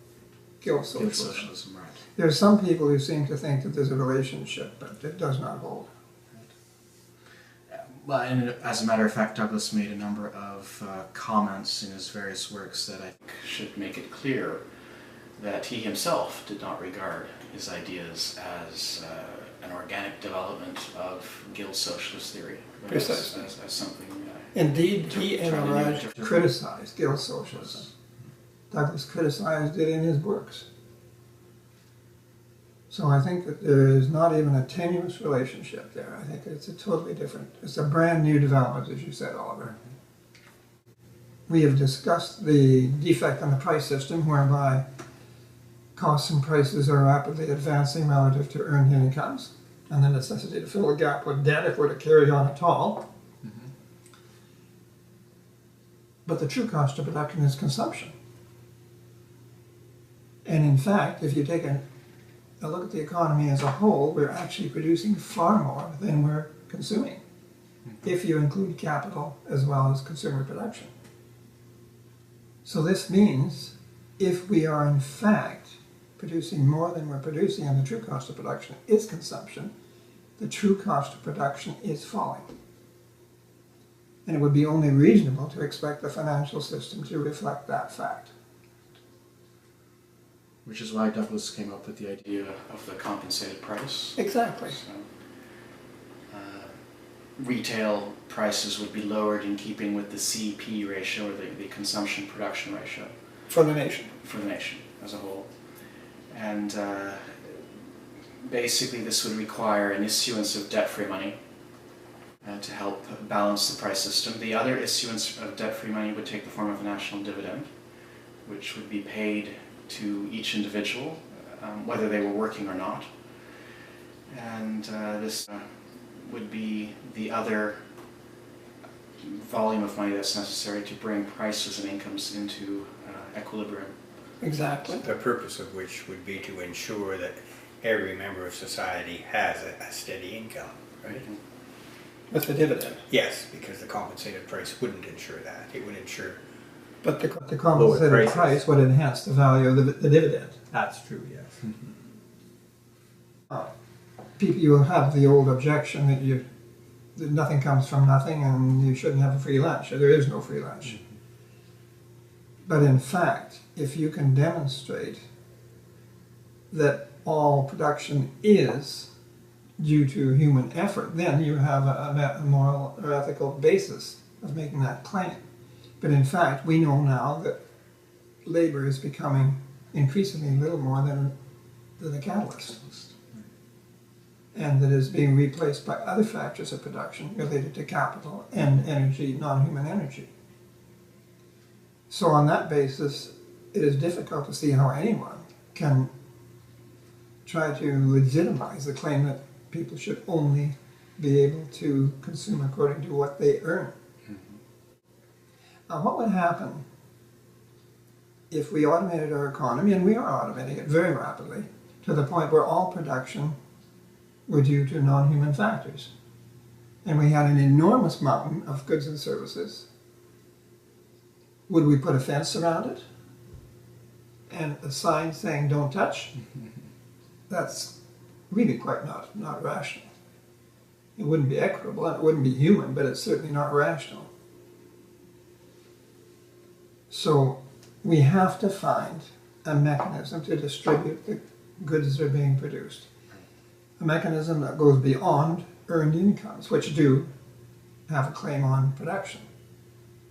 guild Guild socialism. socialism, right. There are some people who seem to think that there's a relationship, but it does not hold. Well, and as a matter of fact, Douglas made a number of comments in his various works that I think should make it clear that he himself did not regard his ideas as an organic development of guild socialist theory, but Precisely. as something. Indeed, he and Trying to Orange do different- criticized guild socialism. Douglas criticized it in his works. So I think that there is not even a tenuous relationship there. I think it's a totally different, it's a brand new development, as you said, Oliver. We have discussed the defect in the price system whereby costs and prices are rapidly advancing relative to earned incomes, and the necessity to fill the gap with debt if we're to carry on at all. But the true cost of production is consumption. And in fact, if you take a look at the economy as a whole, we're actually producing far more than we're consuming, if you include capital as well as consumer production. So this means if we are in fact producing more than we're producing, and the true cost of production is consumption, the true cost of production is falling. And it would be only reasonable to expect the financial system to reflect that fact. Which is why Douglas came up with the idea of the compensated price. Exactly. So, retail prices would be lowered in keeping with the CP ratio, or the consumption production ratio, For the nation. for the nation as a whole. And basically this would require an issuance of debt-free money to help balance the price system. The other issuance of debt-free money would take the form of a national dividend, which would be paid to each individual, whether they were working or not. And this would be the other volume of money that's necessary to bring prices and incomes into equilibrium. Exactly. The purpose of which would be to ensure that every member of society has a steady income, right? With the dividend. Yes, because the compensated price wouldn't ensure that. It would ensure. But the compensated prices. price would enhance the value of the dividend. That's true, yes. People, you will have the old objection that nothing comes from nothing and you shouldn't have a free lunch, or there is no free lunch. But in fact, if you can demonstrate that all production is due to human effort, then you have a moral or ethical basis of making that claim. But in fact, we know now that labor is becoming increasingly little more than a catalyst, and that is being replaced by other factors of production related to capital and energy, non-human energy. So on that basis, it is difficult to see how anyone can try to legitimize the claim that people should only be able to consume according to what they earn. Now, what would happen if we automated our economy, and we are automating it very rapidly, to the point where all production were due to non-human factors, and we had an enormous mountain of goods and services? Would we put a fence around it and a sign saying "Don't touch"? That's really quite not rational. It wouldn't be equitable, and it wouldn't be human, but it's certainly not rational. So we have to find a mechanism to distribute the goods that are being produced. A mechanism that goes beyond earned incomes, which do have a claim on production.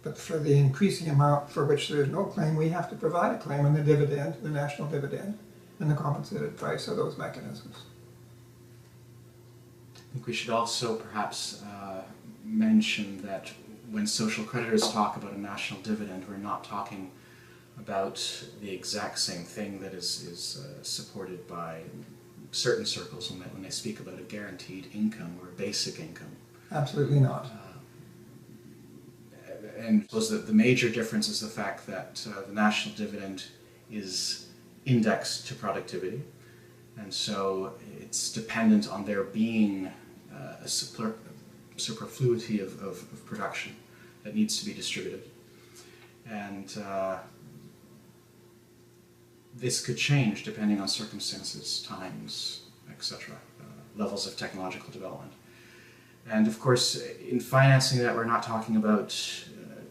But for the increasing amount for which there is no claim, we have to provide a claim on the dividend, the national dividend, and the compensated price of those mechanisms. I think we should also perhaps mention that when social creditors talk about a national dividend, we're not talking about the exact same thing that is supported by certain circles when they speak about a guaranteed income or a basic income. Absolutely not. And I suppose that the major difference is the fact that the national dividend is indexed to productivity, and so it's dependent on there being a superfluity of production that needs to be distributed. And this could change depending on circumstances, times, etc., levels of technological development. And of course, in financing that, we're not talking about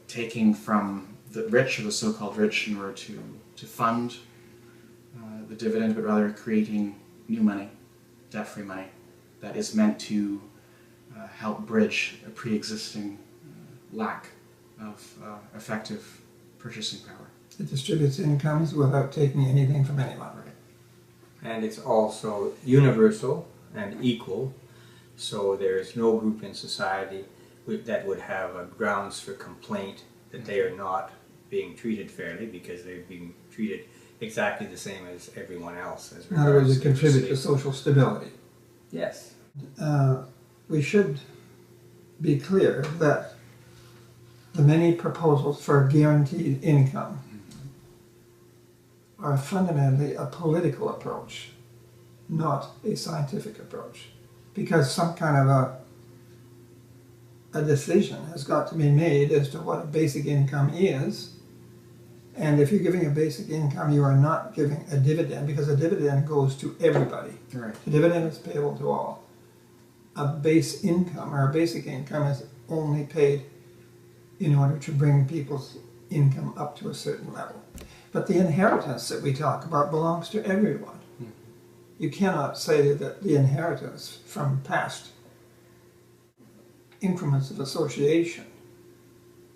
taking from the rich or the so-called rich in order to fund the dividend, but rather creating new money, debt-free money, that is meant to help bridge a pre-existing lack of effective purchasing power. It distributes incomes without taking anything from anyone. And it's also universal and equal, so there is no group in society that would have grounds for complaint that they are not being treated fairly, because they're being treated exactly the same as everyone else. In other words, it contributes to social stability. Yes. We should be clear that the many proposals for guaranteed income are fundamentally a political approach, not a scientific approach, because some kind of a decision has got to be made as to what a basic income is. And if you're giving a basic income, you are not giving a dividend, because a dividend goes to everybody. Right. The dividend is payable to all. A base income or a basic income is only paid in order to bring people's income up to a certain level. But the inheritance that we talk about belongs to everyone. You cannot say that the inheritance from past increments of association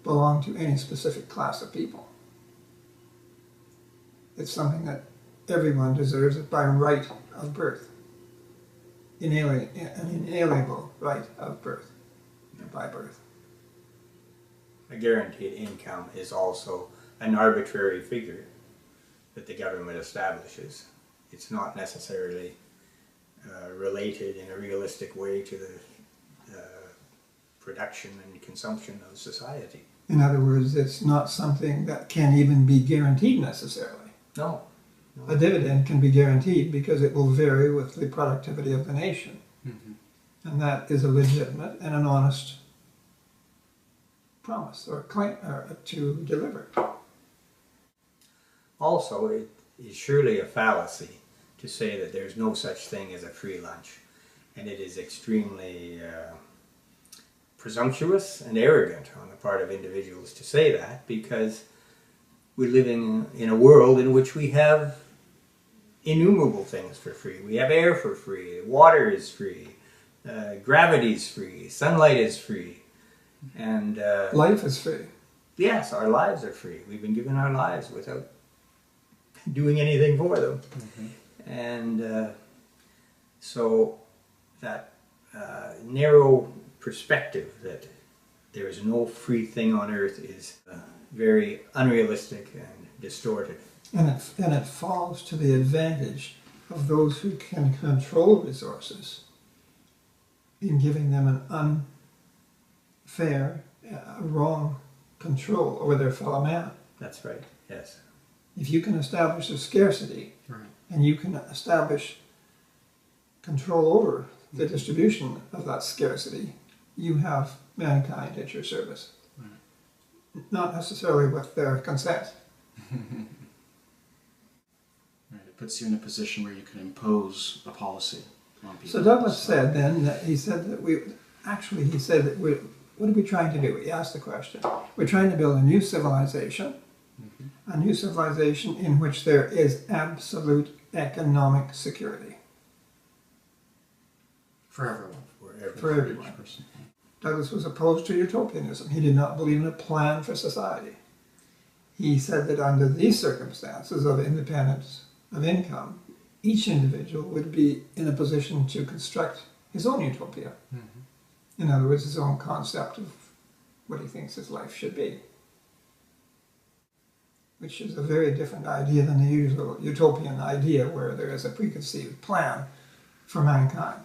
belong to any specific class of people. It's something that everyone deserves by right of birth. An inalienable right of birth, by birth. A guaranteed income is also an arbitrary figure that the government establishes. It's not necessarily related in a realistic way to the production and consumption of society. In other words, it's not something that can even be guaranteed necessarily. No. A dividend can be guaranteed because it will vary with the productivity of the nation. Mm-hmm. And that is a legitimate and an honest promise or claim to deliver. Also, it is surely a fallacy to say that there's no such thing as a free lunch. And it is extremely presumptuous and arrogant on the part of individuals to say that, because we're living in a world in which we have innumerable things for free. We have air for free, water is free, gravity is free, sunlight is free, and life is free. Yes, our lives are free. We've been given our lives without doing anything for them. Mm-hmm. And so that narrow perspective that there is no free thing on earth is very unrealistic and distorted. And it falls to the advantage of those who can control resources in giving them an unfair, wrong control over their fellow man. That's right, yes. If you can establish a scarcity, right, and you can establish control over the distribution of that scarcity, you have mankind at your service. Right. Not necessarily with their consent. Right. It puts you in a position where you can impose a policy on people. So Douglas said then that he said that what are we trying to do? He asked the question. We're trying to build a new civilization, mm-hmm, a new civilization in which there is absolute economic security. For everyone. For everyone. Douglas was opposed to utopianism. He did not believe in a plan for society. He said that under these circumstances of independence of income, each individual would be in a position to construct his own utopia. Mm-hmm. In other words, his own concept of what he thinks his life should be, which is a very different idea than the usual utopian idea where there is a preconceived plan for mankind.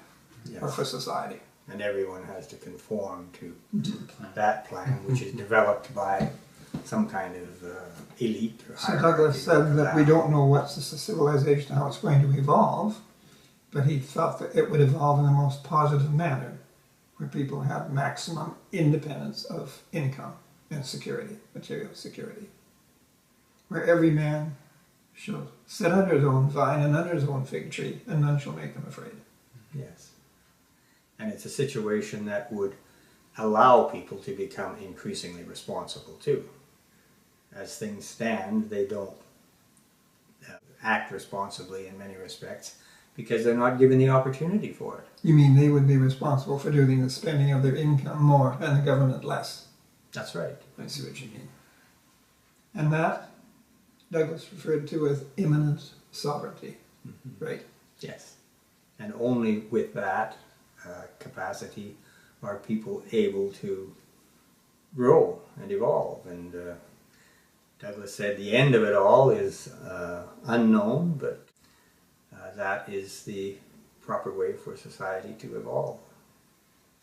Yes. Or for society. And everyone has to conform to plan. That plan, which is developed by some kind of elite or So Douglas said that we don't know what's the civilization, how it's going to evolve, but he thought that it would evolve in the most positive manner, where people have maximum independence of income and security, material security, where every man shall sit under his own vine and under his own fig tree, and none shall make them afraid. Yes. And it's a situation that would allow people to become increasingly responsible too. As things stand, they don't act responsibly in many respects because they're not given the opportunity for it. You mean they would be responsible for doing the spending of their income more and the government less? That's right. I see what you mean. And that Douglas referred to as immanent sovereignty, right? Yes. And only with that capacity are people able to grow and evolve. And Douglas said the end of it all is unknown, but that is the proper way for society to evolve.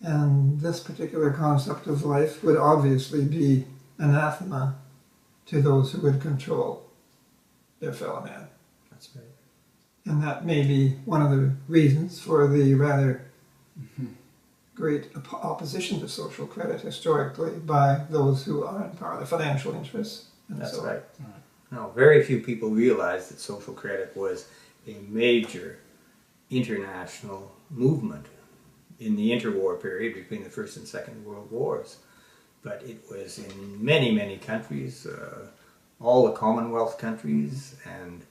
And this particular concept of life would obviously be anathema to those who would control their fellow man. That's right. And that may be one of the reasons for the rather great opposition to social credit historically by those who are in power, the financial interests. And That's so right. No, very few people realize that social credit was a major international movement in the interwar period between the First and Second World Wars. But it was in many, many countries, all the Commonwealth countries, and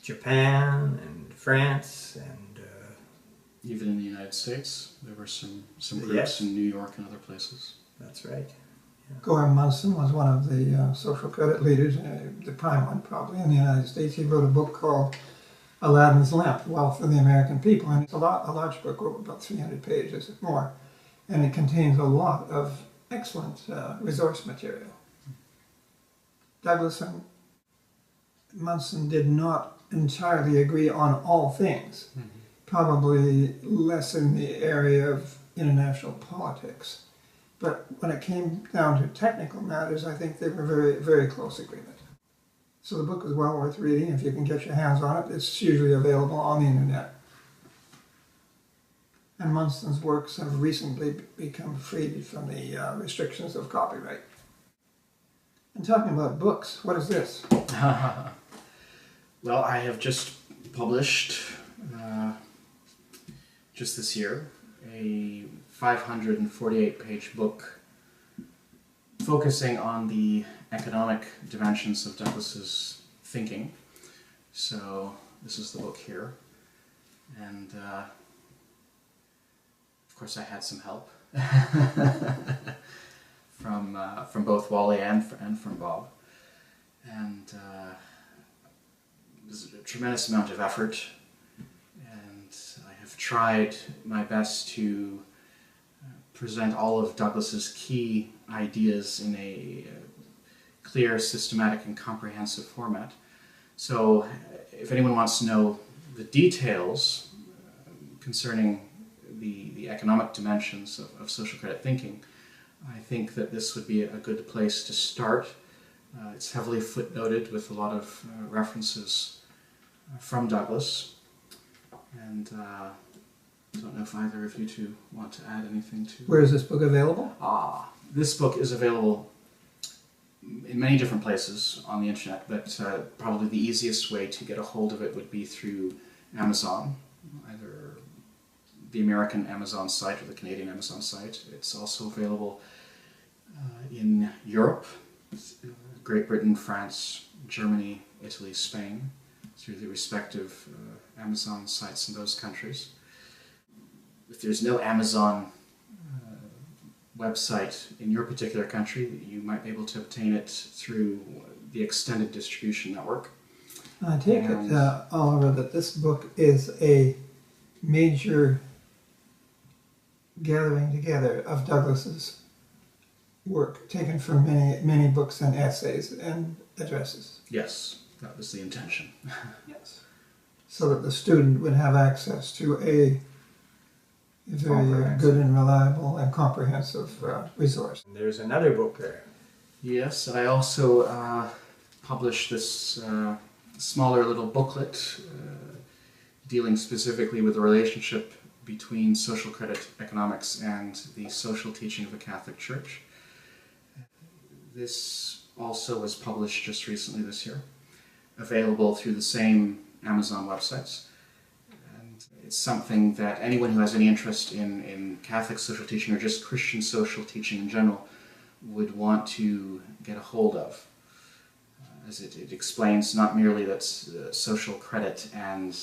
Japan, and France, and even in the United States, there were some groups yes. in New York and other places. That's right. Yeah. Gorham Munson was one of the social credit leaders, the prime one probably, in the United States. He wrote a book called Aladdin's Lamp, The Wealth of the American People. And it's a large book, about 300 pages or more. And it contains a lot of excellent resource material. Douglas and Munson did not entirely agree on all things. Mm-hmm. Probably less in the area of international politics. But when it came down to technical matters, I think they were very, very close agreement. So the book is well worth reading if you can get your hands on it. It's usually available on the internet. And Munson's works have recently become freed from the restrictions of copyright. And talking about books, what is this? Well, I have just published, just this year, a 548-page book focusing on the economic dimensions of Douglas's thinking. So this is the book here, and of course I had some help from both Wally and from Bob, and there's a tremendous amount of effort, and I have tried my best to present all of Douglas's key ideas in a clear, systematic, and comprehensive format. So if anyone wants to know the details concerning the economic dimensions of social credit thinking, I think that this would be a good place to start. It's heavily footnoted with a lot of references from Douglas, and I don't know if either of you two want to add anything to... Where is this book available? This book is available in many different places on the internet, but probably the easiest way to get a hold of it would be through Amazon, either the American Amazon site or the Canadian Amazon site. It's also available in Europe, Great Britain, France, Germany, Italy, Spain, through the respective Amazon sites in those countries. If there's no Amazon website in your particular country, you might be able to obtain it through the extended distribution network. I take And- it, Oliver, that this book is a major gathering together of Douglas's work, taken from many books and essays and addresses. Yes, that was the intention. Yes. So that the student would have access to a very Comprehensive. good and reliable and comprehensive resource. And there's another book there. Yes, and I also published this smaller little booklet dealing specifically with the relationship between social credit economics and the social teaching of the Catholic Church. This also was published just recently this year, available through the same Amazon websites. And it's something that anyone who has any interest in Catholic social teaching or just Christian social teaching in general would want to get a hold of. As it explains not merely that social credit and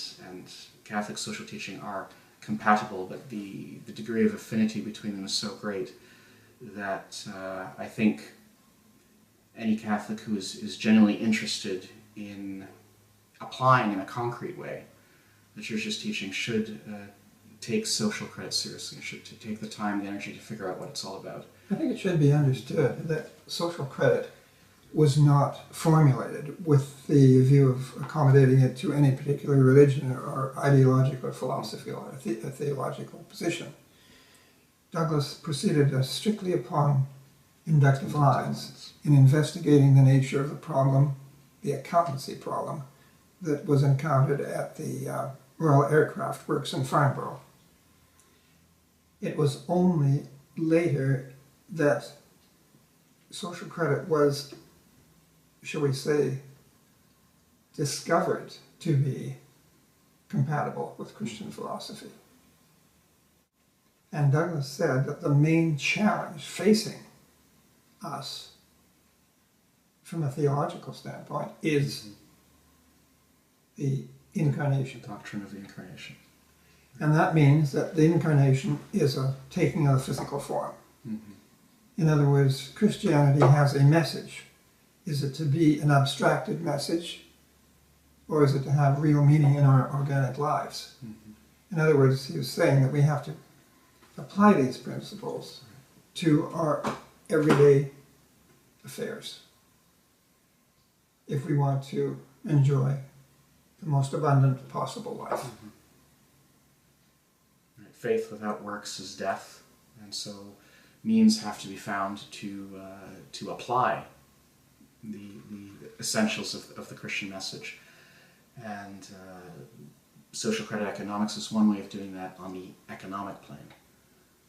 Catholic social teaching are compatible, but the degree of affinity between them is so great that I think any Catholic who is genuinely interested in applying in a concrete way the Church's teaching should take social credit seriously, should take the time, the energy to figure out what it's all about. I think it should be understood that social credit was not formulated with the view of accommodating it to any particular religion or ideological or philosophy or a theological position. Douglas proceeded strictly upon inductive lines in investigating the nature of the problem, the accountancy problem, that was encountered at the Royal Aircraft Works in Farnborough. It was only later that social credit was, shall we say, discovered to be compatible with Christian philosophy. And Douglas said that the main challenge facing us from a theological standpoint is the incarnation. The doctrine of the Incarnation. And that means that the incarnation is a taking of a physical form. In other words, Christianity has a message. Is it to be an abstracted message, or is it to have real meaning in our organic lives? In other words, he was saying that we have to apply these principles to our everyday affairs if we want to enjoy the most abundant possible life. Right. Faith without works is death, and so means have to be found to apply the essentials of the Christian message. And social credit economics is one way of doing that on the economic plane.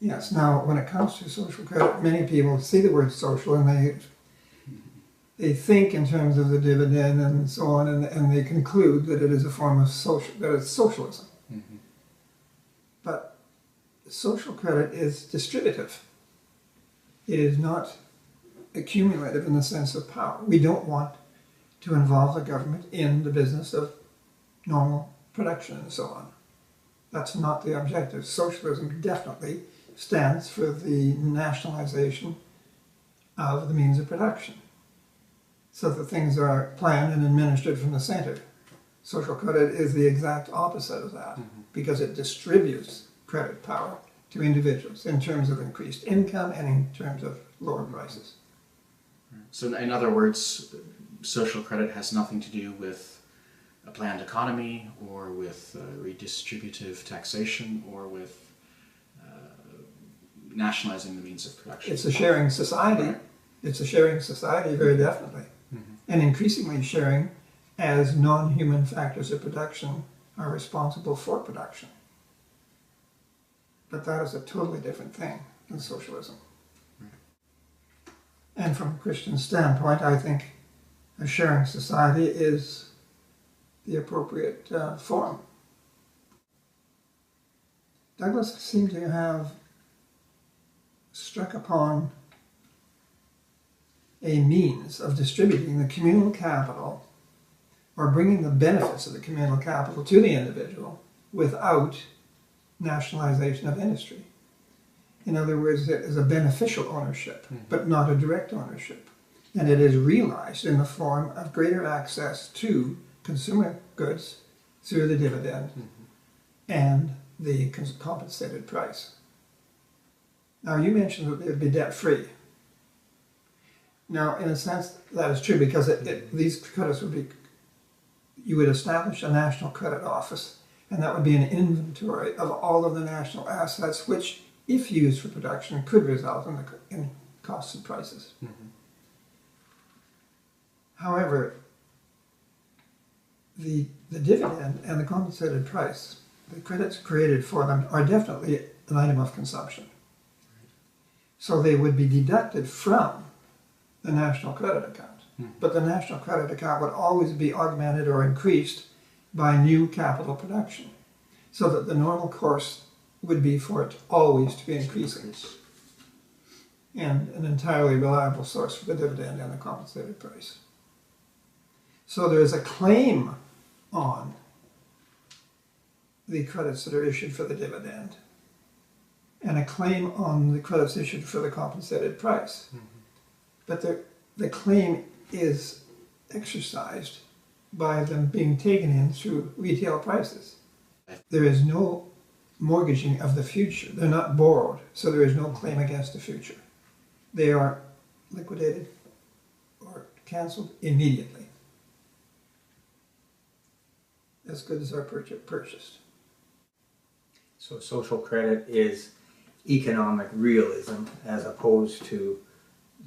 Yes, now when it comes to social credit, many people see the word social and they think in terms of the dividend and so on, and they conclude that it is a form of social, that it's socialism. But social credit is distributive. It is not accumulative in the sense of power. We don't want to involve the government in the business of normal production and so on. That's not the objective. Socialism definitely stands for the nationalization of the means of production, so that things are planned and administered from the center. Social credit is the exact opposite of that, because it distributes credit power to individuals in terms of increased income and in terms of lower prices. So in other words, social credit has nothing to do with a planned economy or with redistributive taxation or with nationalizing the means of production. It's a sharing society. Right. It's a sharing society, very definitely. And increasingly sharing as non-human factors of production are responsible for production. But that is a totally different thing than socialism. And from a Christian standpoint, I think a sharing society is the appropriate form. Douglas seemed to have struck upon a means of distributing the communal capital or bringing the benefits of the communal capital to the individual without nationalization of industry. In other words, it is a beneficial ownership, but not a direct ownership. And it is realized in the form of greater access to consumer goods through the dividend and the compensated price. Now, you mentioned that it would be debt-free. Now, in a sense, that is true because these credits would be, you would establish a national credit office, and that would be an inventory of all of the national assets, which, if used for production, could result in costs and prices. However, the dividend and the compensated price, the credits created for them, are definitely an item of consumption. So they would be deducted from the national credit account. But the national credit account would always be augmented or increased by new capital production, so that the normal course would be for it always to be increasing, and an entirely reliable source for the dividend and the compensated price. So there is a claim on the credits that are issued for the dividend, and a claim on the credits issued for the compensated price. But the claim is exercised by them being taken in through retail prices. There is no mortgaging of the future. They're not borrowed, so there is no claim against the future. They are liquidated or cancelled immediately, as goods are purchased. So social credit is economic realism as opposed to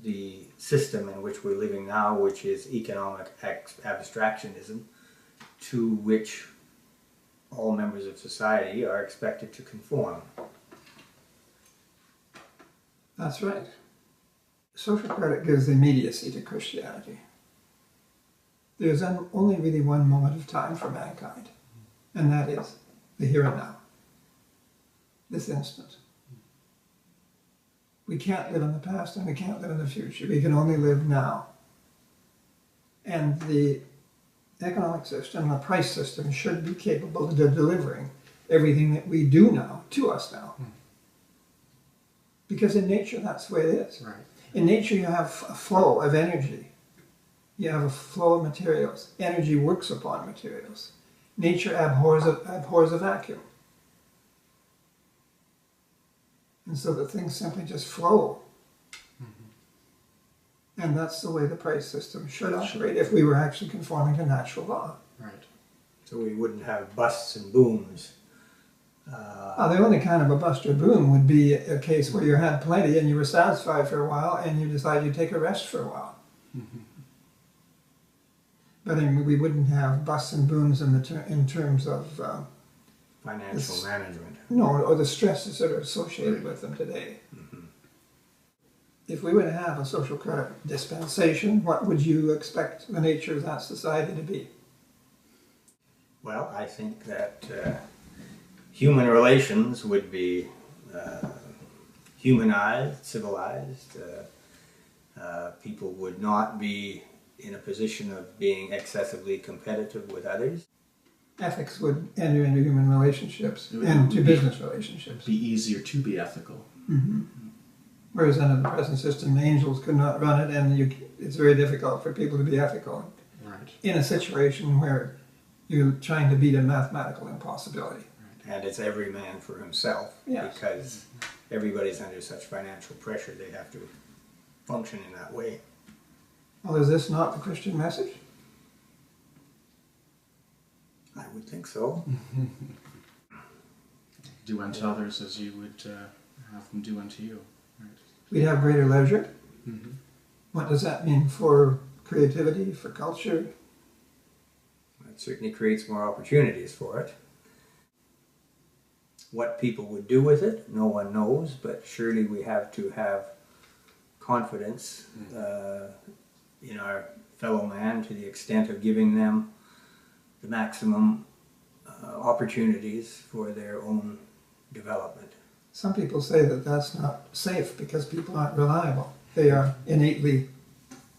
the system in which we're living now, which is economic abstractionism, to which all members of society are expected to conform. That's right. Social credit gives immediacy to Christianity. There's only really one moment of time for mankind, and that is the here and now, this instant. We can't live in the past and we can't live in the future. We can only live now. And the economic system, the price system, should be capable of delivering everything that we do now to us now. Because in nature, that's the way it is. Right. In nature, you have a flow of energy. You have a flow of materials. Energy works upon materials. Nature abhors a vacuum. And so that things simply just flow. And that's the way the price system should operate if we were actually conforming to natural law. Right. So we wouldn't have busts and booms. The only kind of a bust or boom would be a case where you had plenty and you were satisfied for a while and you decided you'd take a rest for a while. But I mean, we wouldn't have busts and booms in terms of Financial management. no, or the stresses that are associated with them today. If we were to have a social credit dispensation, what would you expect the nature of that society to be? Well, I think that human relations would be humanized, civilized. People would not be in a position of being excessively competitive with others. Ethics would enter into human relationships It would and to be- business relationships. It'd be easier to be ethical. Whereas under the present system, angels could not run it, and it's very difficult for people to be ethical Right. in a situation where you're trying to beat a mathematical impossibility. And it's every man for himself, Yes. because everybody's under such financial pressure, they have to function in that way. Well, is this not the Christian message? I would think so. Do unto others as you would have them do unto you. Right. We'd have greater leisure. Mm-hmm. What does that mean for creativity, for culture? It certainly creates more opportunities for it. What people would do with it, no one knows, but surely we have to have confidence in our fellow man to the extent of giving them the maximum opportunities for their own development. Some people say that that's not safe because people aren't reliable. They are innately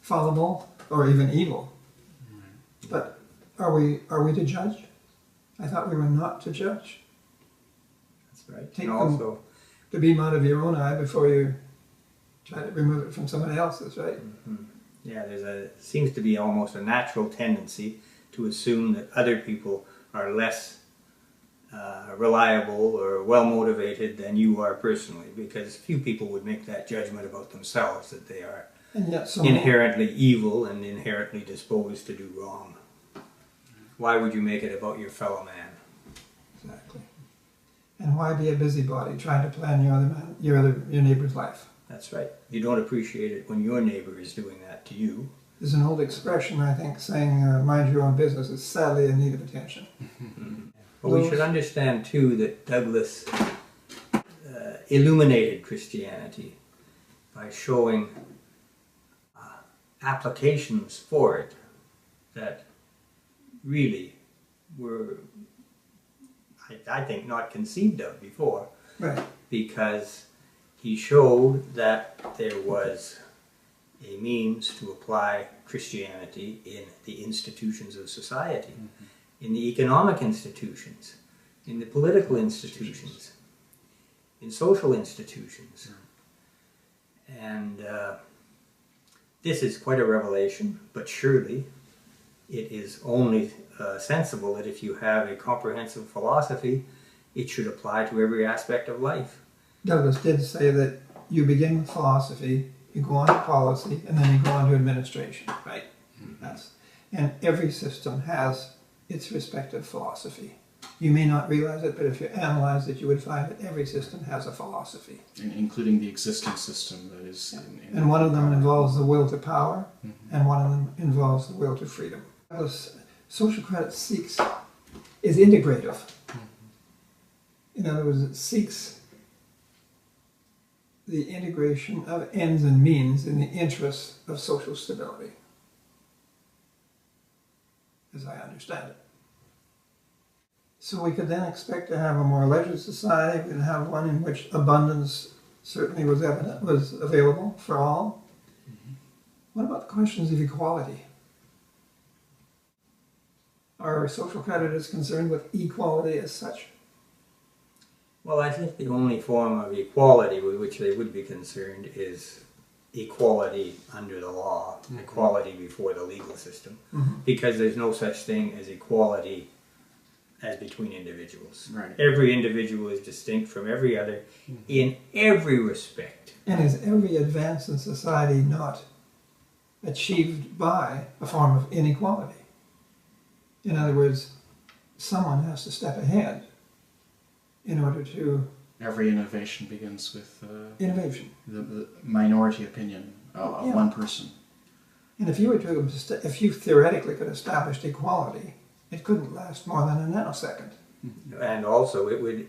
fallible or even evil. But are we to judge? I thought we were not to judge. That's right. Take And them- also, the beam out of your own eye before you try to remove it from somebody else's, right? Yeah, seems to be almost a natural tendency to assume that other people are less reliable or well motivated than you are personally, because few people would make that judgment about themselves, that they are And yet inherently evil and inherently disposed to do wrong. Why would you make it about your fellow man? Exactly. And why be a busybody trying to plan your neighbor's life? That's right. You don't appreciate it when your neighbor is doing that to you. There's an old expression, I think, saying mind your own business is sadly in need of attention. But we should understand too that Douglas illuminated Christianity by showing applications for it that really were, I think, not conceived of before. Right. Because he showed that there was a means to apply Christianity in the institutions of society, in the economic institutions, in the political institutions, in social institutions. And this is quite a revelation, but surely it is only sensible that if you have a comprehensive philosophy, it should apply to every aspect of life. Douglas did say that you begin with philosophy, you go on to policy, and then you go on to administration, right? And every system has its respective philosophy. You may not realize it, but if you analyze it, you would find that every system has a philosophy. Including the existing system that is And one of them involves the will to power, and one of them involves the will to freedom. Douglas, social credit is integrative. In other words, it seeks the integration of ends and means in the interests of social stability, as I understand it. So we could then expect to have a more leisure society. We could have one in which abundance certainly was available for all. What about the questions of equality? Are social creditors concerned with equality as such? Well, I think the only form of equality with which they would be concerned is equality under the law, equality before the legal system, because there's no such thing as equality as between individuals. Right. Every individual is distinct from every other in every respect. And is every advance in society not achieved by a form of inequality? In other words, someone has to step ahead in order to... Every innovation begins with innovation. The minority opinion of one person. And if you theoretically could establish equality, it couldn't last more than a nanosecond. And also it would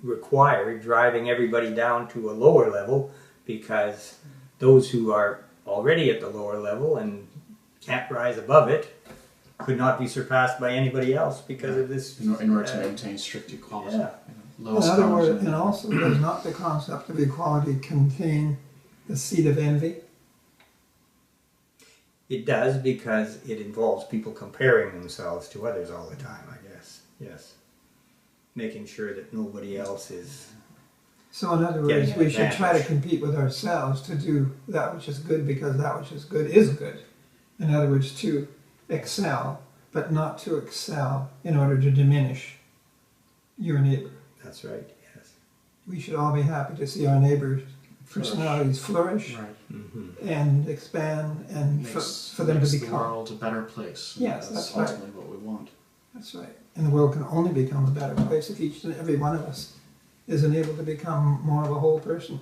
require driving everybody down to a lower level, because those who are already at the lower level and can't rise above it could not be surpassed by anybody else because of this. In order to maintain strict equality. Yeah. In other words, and also does not the concept of equality contain the seed of envy? It does, because it involves people comparing themselves to others all the time, I guess. Yes. Making sure that nobody else is... So in other words, we should try to compete with ourselves to do that which is good, because that which is good is good. In other words, to excel, but not to excel in order to diminish your neighbor. That's right, yes. We should all be happy to see our neighbors' personalities flourish, and expand, and for them to become... the world a better place. Yes, that's right. ultimately what we want. That's right. And the world can only become a better place if each and every one of us is enabled to become more of a whole person,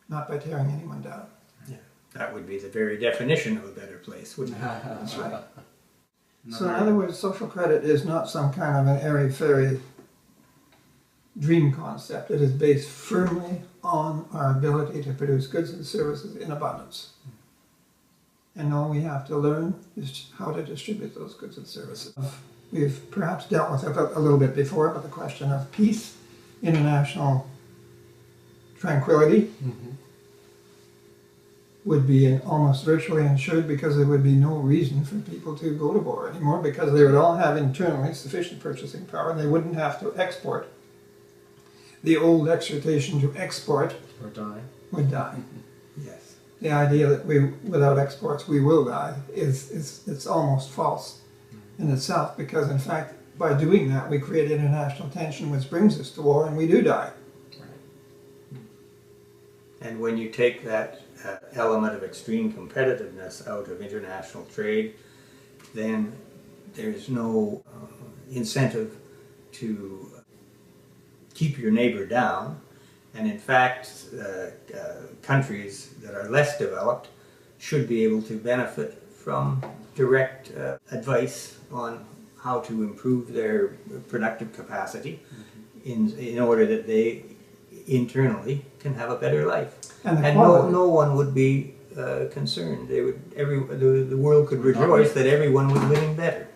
not by tearing anyone down. Yeah. That would be the very definition of a better place, wouldn't it? That's right. So in other words, social credit is not some kind of an airy-fairy dream concept. It is based firmly on our ability to produce goods and services in abundance. And all we have to learn is how to distribute those goods and services. We've perhaps dealt with it a little bit before, but the question of peace, international tranquility, would be almost virtually ensured, because there would be no reason for people to go to war anymore, because they would all have internally sufficient purchasing power, and they wouldn't have to export the old exhortation to export Or die. would die. Yes. The idea that without exports we will die it's almost false in itself, because in fact by doing that we create international tension, which brings us to war, and we do die. And when you take that element of extreme competitiveness out of international trade, then there's no incentive to keep your neighbor down. And in fact, countries that are less developed should be able to benefit from direct advice on how to improve their productive capacity in order that they internally can have a better life. And no one would be concerned. They would, the world could rejoice that everyone was living better.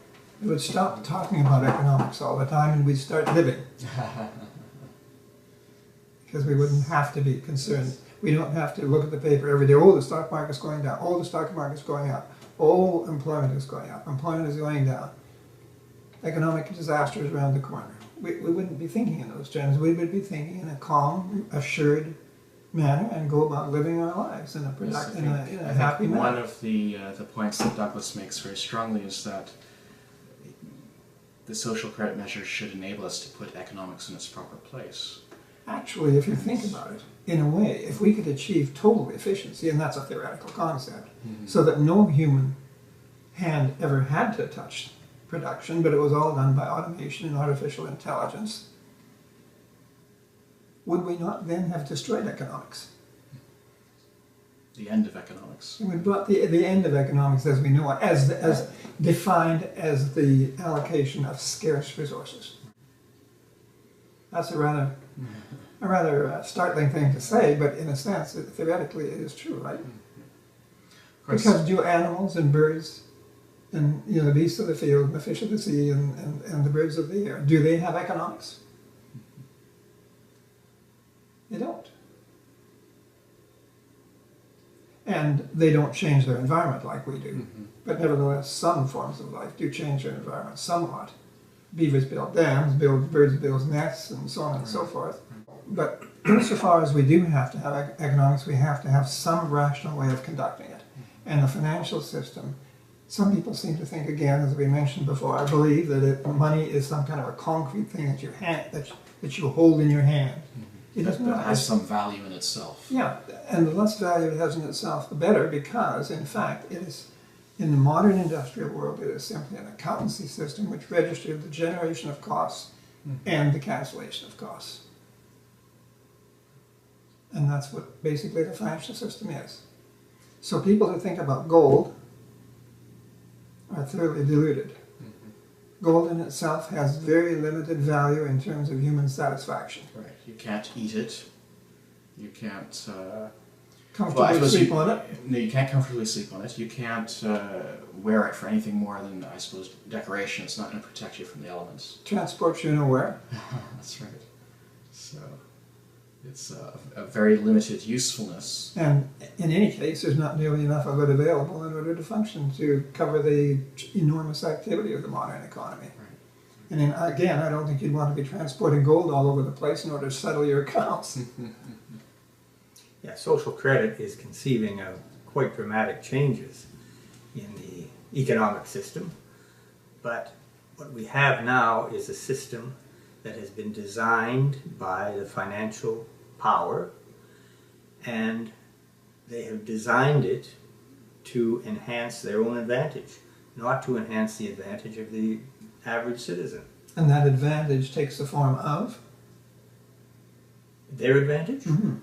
We would stop talking about economics all the time and we'd start living. Because we wouldn't have to be concerned. We don't have to look at the paper every day. Oh, the stock market's going down. Oh, the stock market's going up. Oh, employment is going up. Employment is going down. Economic disaster is around the corner. We wouldn't be thinking in those terms. We would be thinking in a calm, assured manner and go about living our lives in a productive, in a happy manner. One of the points that Douglas makes very strongly is that the social credit measures should enable us to put economics in its proper place. Actually, if you think about it, in a way, if we could achieve total efficiency, and that's a theoretical concept, so that no human hand ever had to touch production, but it was all done by automation and artificial intelligence, would we not then have destroyed economics? The end of economics. We brought the end of economics as we know it, as defined as the allocation of scarce resources. That's a rather startling thing to say, but in a sense, theoretically, it is true, right? Because do animals and birds, and the beasts of the field, and the fish of the sea, and the birds of the air, do they have economics? They don't. And they don't change their environment like we do. But nevertheless, some forms of life do change their environment somewhat. Beavers build dams, birds build nests, and so on and so forth. But insofar as we do have to have economics, we have to have some rational way of conducting it. And the financial system, some people seem to think, again, as we mentioned before, I believe that money is some kind of a concrete thing that you hold in your hand. It doesn't has some value in itself. Yeah, and the less value it has in itself, the better, because, in fact, it is, in the modern industrial world, it is simply an accountancy system which registers the generation of costs and the cancellation of costs. And that's what basically the financial system is. So people who think about gold are thoroughly deluded. Gold in itself has very limited value in terms of human satisfaction. Right. You can't eat it. You can't Comfortably sleep on it. No, you can't comfortably sleep on it. You can't wear it for anything more than, I suppose, decoration. It's not going to protect you from the elements. Transport you nowhere. That's right. So it's a very limited usefulness. And in any case, there's not nearly enough of it available in order to function to cover the enormous activity of the modern economy. Right. And then, again, I don't think you'd want to be transporting gold all over the place in order to settle your accounts. Yeah, social credit is conceiving of quite dramatic changes in the economic system, but what we have now is a system that has been designed by the financial power, and they have designed it to enhance their own advantage, not to enhance the advantage of the average citizen. And that advantage takes the form of? Their advantage? Mm-hmm.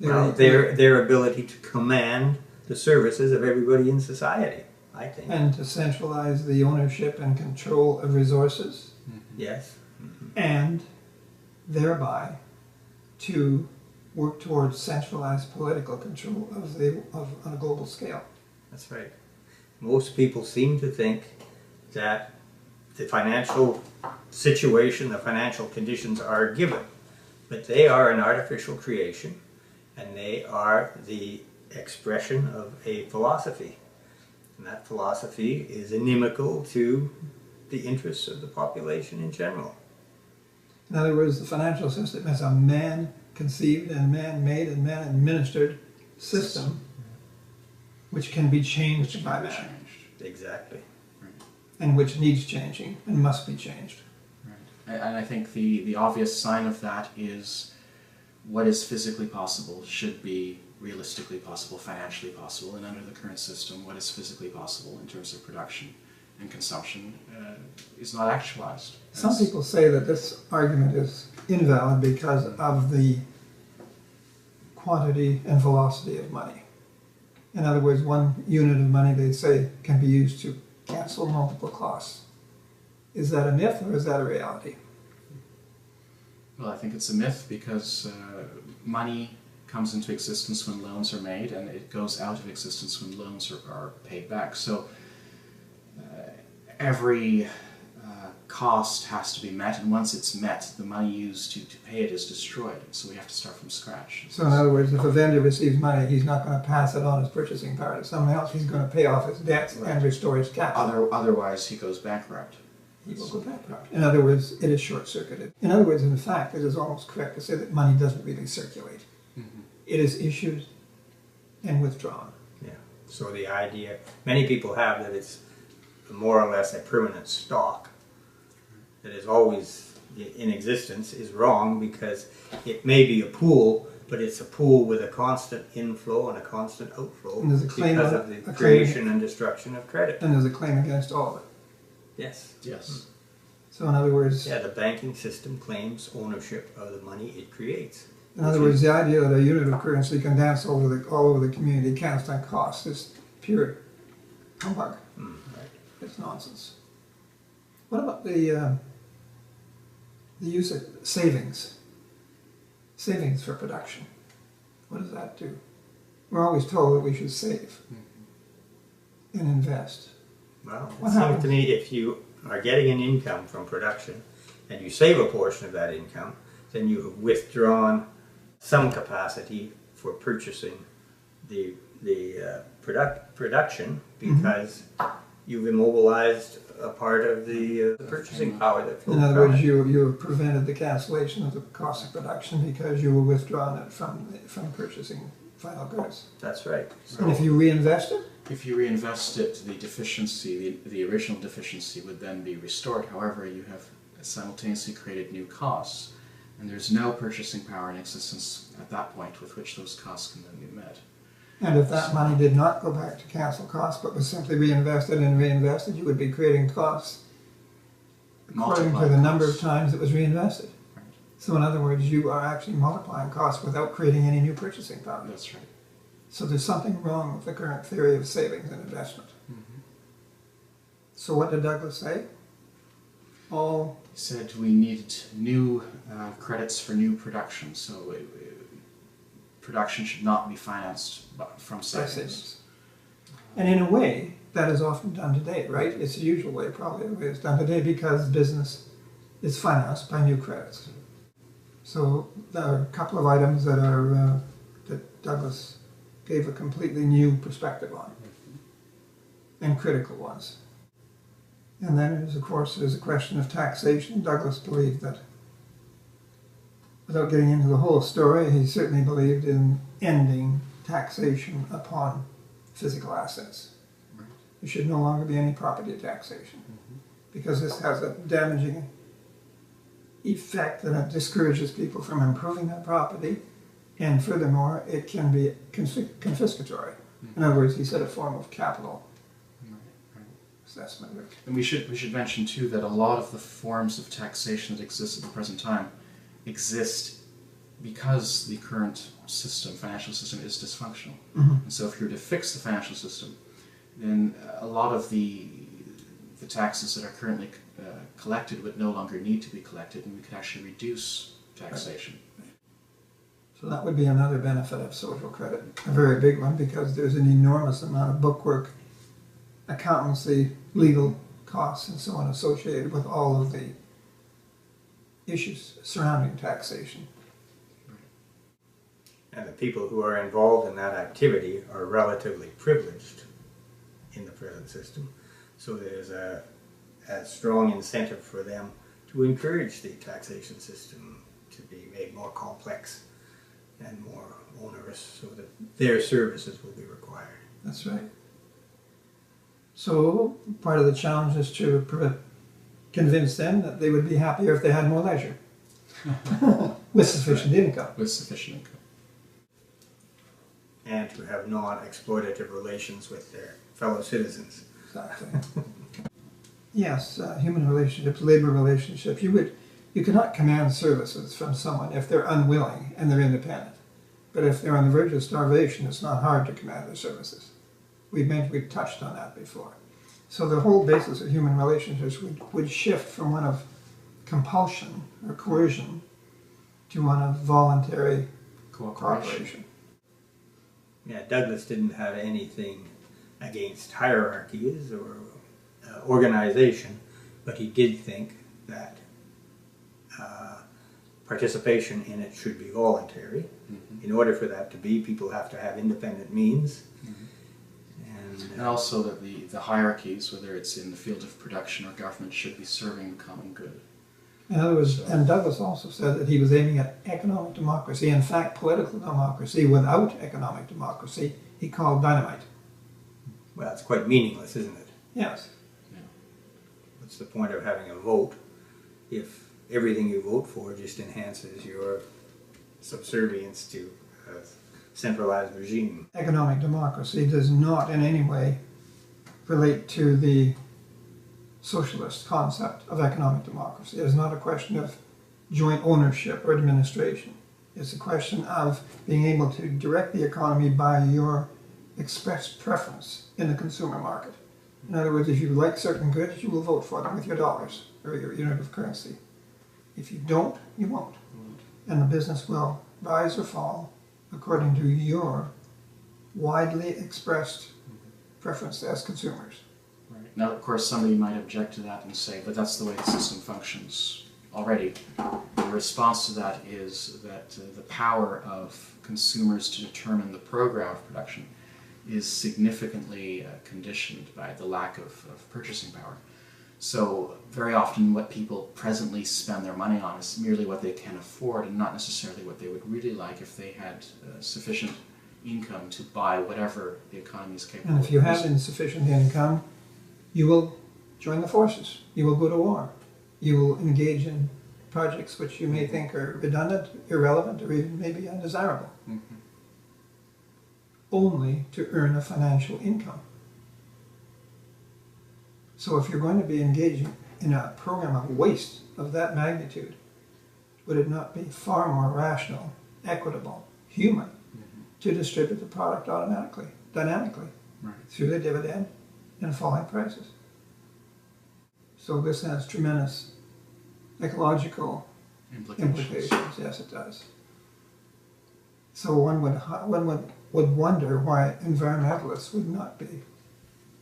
Well, their ability to command the services of everybody in society, I think. And to centralize the ownership and control of resources. Yes. And thereby to work towards centralized political control on a global scale. That's right. Most people seem to think that the financial situation, the financial conditions are given, but they are an artificial creation, and they are the expression of a philosophy. And that philosophy is inimical to the interests of the population in general. In other words, the financial system is a man-conceived and man-made and man-administered system which can be changed by man, Exactly. and which needs changing and must be changed. Right. And I think the obvious sign of that is what is physically possible should be realistically possible, financially possible, and under the current system, what is physically possible in terms of production and consumption is not actualized. Some people say that this argument is invalid because of the quantity and velocity of money. In other words, one unit of money, they say, can be used to cancel multiple costs. Is that a myth or is that a reality? Well, I think it's a myth because money comes into existence when loans are made, and it goes out of existence when loans are paid back. So every cost has to be met, and once it's met, the money used to pay it is destroyed. So we have to start from scratch. So in other words, if a vendor receives money, he's not going to pass it on as purchasing power to someone else. He's going to pay off his debts and restore his capital. Otherwise, he goes bankrupt. He will go bankrupt. In other words, it is short-circuited. In other words, in fact, it is almost correct to say that money doesn't really circulate. Mm-hmm. It is issued and withdrawn. Yeah. So the idea many people have that it's more or less a permanent stock that is always in existence is wrong, because it may be a pool, but it's a pool with a constant inflow and a constant outflow And there's a claim because on of it, the a creation and destruction of credit. And there's a claim against all of it. Yes. Yes. So in other words, Yeah, the banking system claims ownership of the money it creates. in other words, the idea that a unit of currency can dance all over the community constant cost is pure humbug. Right. It's nonsense. What about the use of savings? Savings for production. What does that do? We're always told that we should save and invest. Well, What it seems happens? to me if you are getting an income from production and you save a portion of that income, then you have withdrawn some capacity for purchasing the production, because you've immobilized a part of the purchasing power that flows In other from words, it. you have prevented the cancellation of the cost of production because you were withdrawing it from purchasing final goods. That's right. And if you reinvest it, If you reinvest it, the deficiency, the original deficiency would then be restored. However, you have simultaneously created new costs, and there's no purchasing power in existence at that point with which those costs can then be met. and if that money did not go back to cancel costs but was simply reinvested and reinvested, you would be creating costs according to Multiply the number of costs. times it was reinvested. Right. So in other words, you are actually multiplying costs without creating any new purchasing power. That's right. So there's something wrong with the current theory of savings and investment. So what did Douglas say? All He said we needed new credits for new production, so production should not be financed from by savings. savings. And in a way, that is often done today, right? It's the usual way, probably the way it's done today, because business is financed by new credits. So there are a couple of items that are that Douglas gave a completely new perspective on, and critical ones. And then, of course, there's a question of taxation. Douglas believed that, without getting into the whole story, he certainly believed in ending taxation upon physical assets. Right. There should no longer be any property taxation, because this has a damaging effect, and it discourages people from improving their property, and furthermore, it can be confiscatory. In other words, he said a form of capital assessment. And we should mention too that a lot of the forms of taxation that exist at the present time exist because the current system, financial system, is dysfunctional. And so if you were to fix the financial system, then a lot of the taxes that are currently collected would no longer need to be collected, and we could actually reduce taxation. So that would be another benefit of social credit, a very big one, because there's an enormous amount of bookwork, accountancy, legal costs, and so on associated with all of the issues surrounding taxation. And the people who are involved in that activity are relatively privileged in the present system. So there's a strong incentive for them to encourage the taxation system to be made more complex and more onerous so that their services will be required. That's right. So part of the challenge is to convince them that they would be happier if they had more leisure with sufficient income. With sufficient income. And to have non-exploitative relations with their fellow citizens. Exactly. Yes, human relationships, labor relationships. You cannot command services from someone if they're unwilling and they're independent. But if they're on the verge of starvation, it's not hard to command their services. We've touched on that before. So the whole basis of human relationships would shift from one of compulsion or coercion to one of voluntary cooperation. Yeah, Douglas didn't have anything against hierarchies or organization, but he did think that participation in it should be voluntary. Mm-hmm. In order for that to be, people have to have independent means. Mm-hmm. And also that the hierarchies, whether it's in the field of production or government, should be serving the common good. In other words, and Douglas also said that he was aiming at economic democracy. In fact, political democracy without economic democracy, he called dynamite. Well, it's quite meaningless, isn't it? Yes. Yeah. What's the point of having a vote if everything you vote for just enhances your subservience to a centralized regime? Economic democracy does not in any way relate to the socialist concept of economic democracy. It is not a question of joint ownership or administration. It's a question of being able to direct the economy by your expressed preference in the consumer market. In other words, if you like certain goods, you will vote for them with your dollars or your unit of currency. If you don't, you won't. And the business will rise or fall according to your widely expressed preference as consumers. Right. Now, of course, somebody might object to that and say, but that's the way the system functions already. The response to that is that the power of consumers to determine the program of production is significantly conditioned by the lack of purchasing power. So very often what people presently spend their money on is merely what they can afford and not necessarily what they would really like if they had sufficient income to buy whatever the economy is capable of. And if you have insufficient income, you will join the forces. You will go to war. You will engage in projects which you may think are redundant, irrelevant, or even maybe undesirable. Mm-hmm. Only to earn a financial income. So if you're going to be engaging in a program of waste of that magnitude, would it not be far more rational, equitable, human, to distribute the product automatically, dynamically, right, through the dividend and falling prices? So this has tremendous ecological implications. Yes, it does. So one would wonder why environmentalists would not be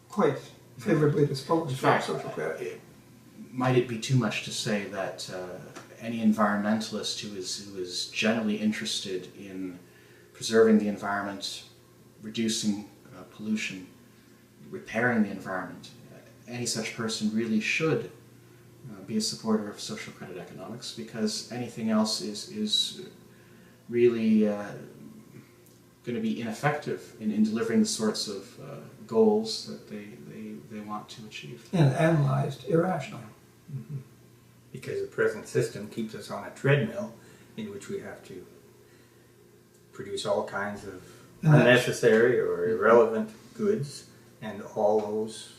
quite favorably disposed for social credit. Might it be too much to say that any environmentalist who is generally interested in preserving the environment, reducing pollution, repairing the environment, any such person really should be a supporter of social credit economics, because anything else is really going to be ineffective in delivering the sorts of goals that they want to achieve. And analyzed irrationally. Mm-hmm. Because the present system keeps us on a treadmill in which we have to produce all kinds of unnecessary or irrelevant goods, and all those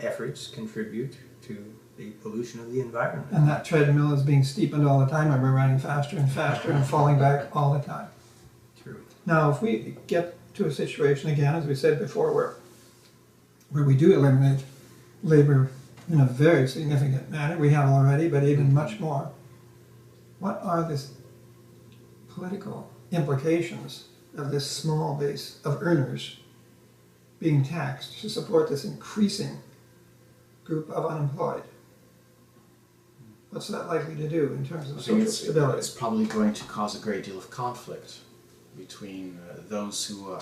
efforts contribute to the pollution of the environment. And that treadmill is being steepened all the time, and we're running faster and faster and falling back all the time. True. Now, if we get to a situation again, as we said before, where we do eliminate labor in a very significant manner, we have already, but even much more, what are the political implications of this small base of earners being taxed to support this increasing group of unemployed? What's that likely to do in terms of social stability? It's probably going to cause a great deal of conflict between those who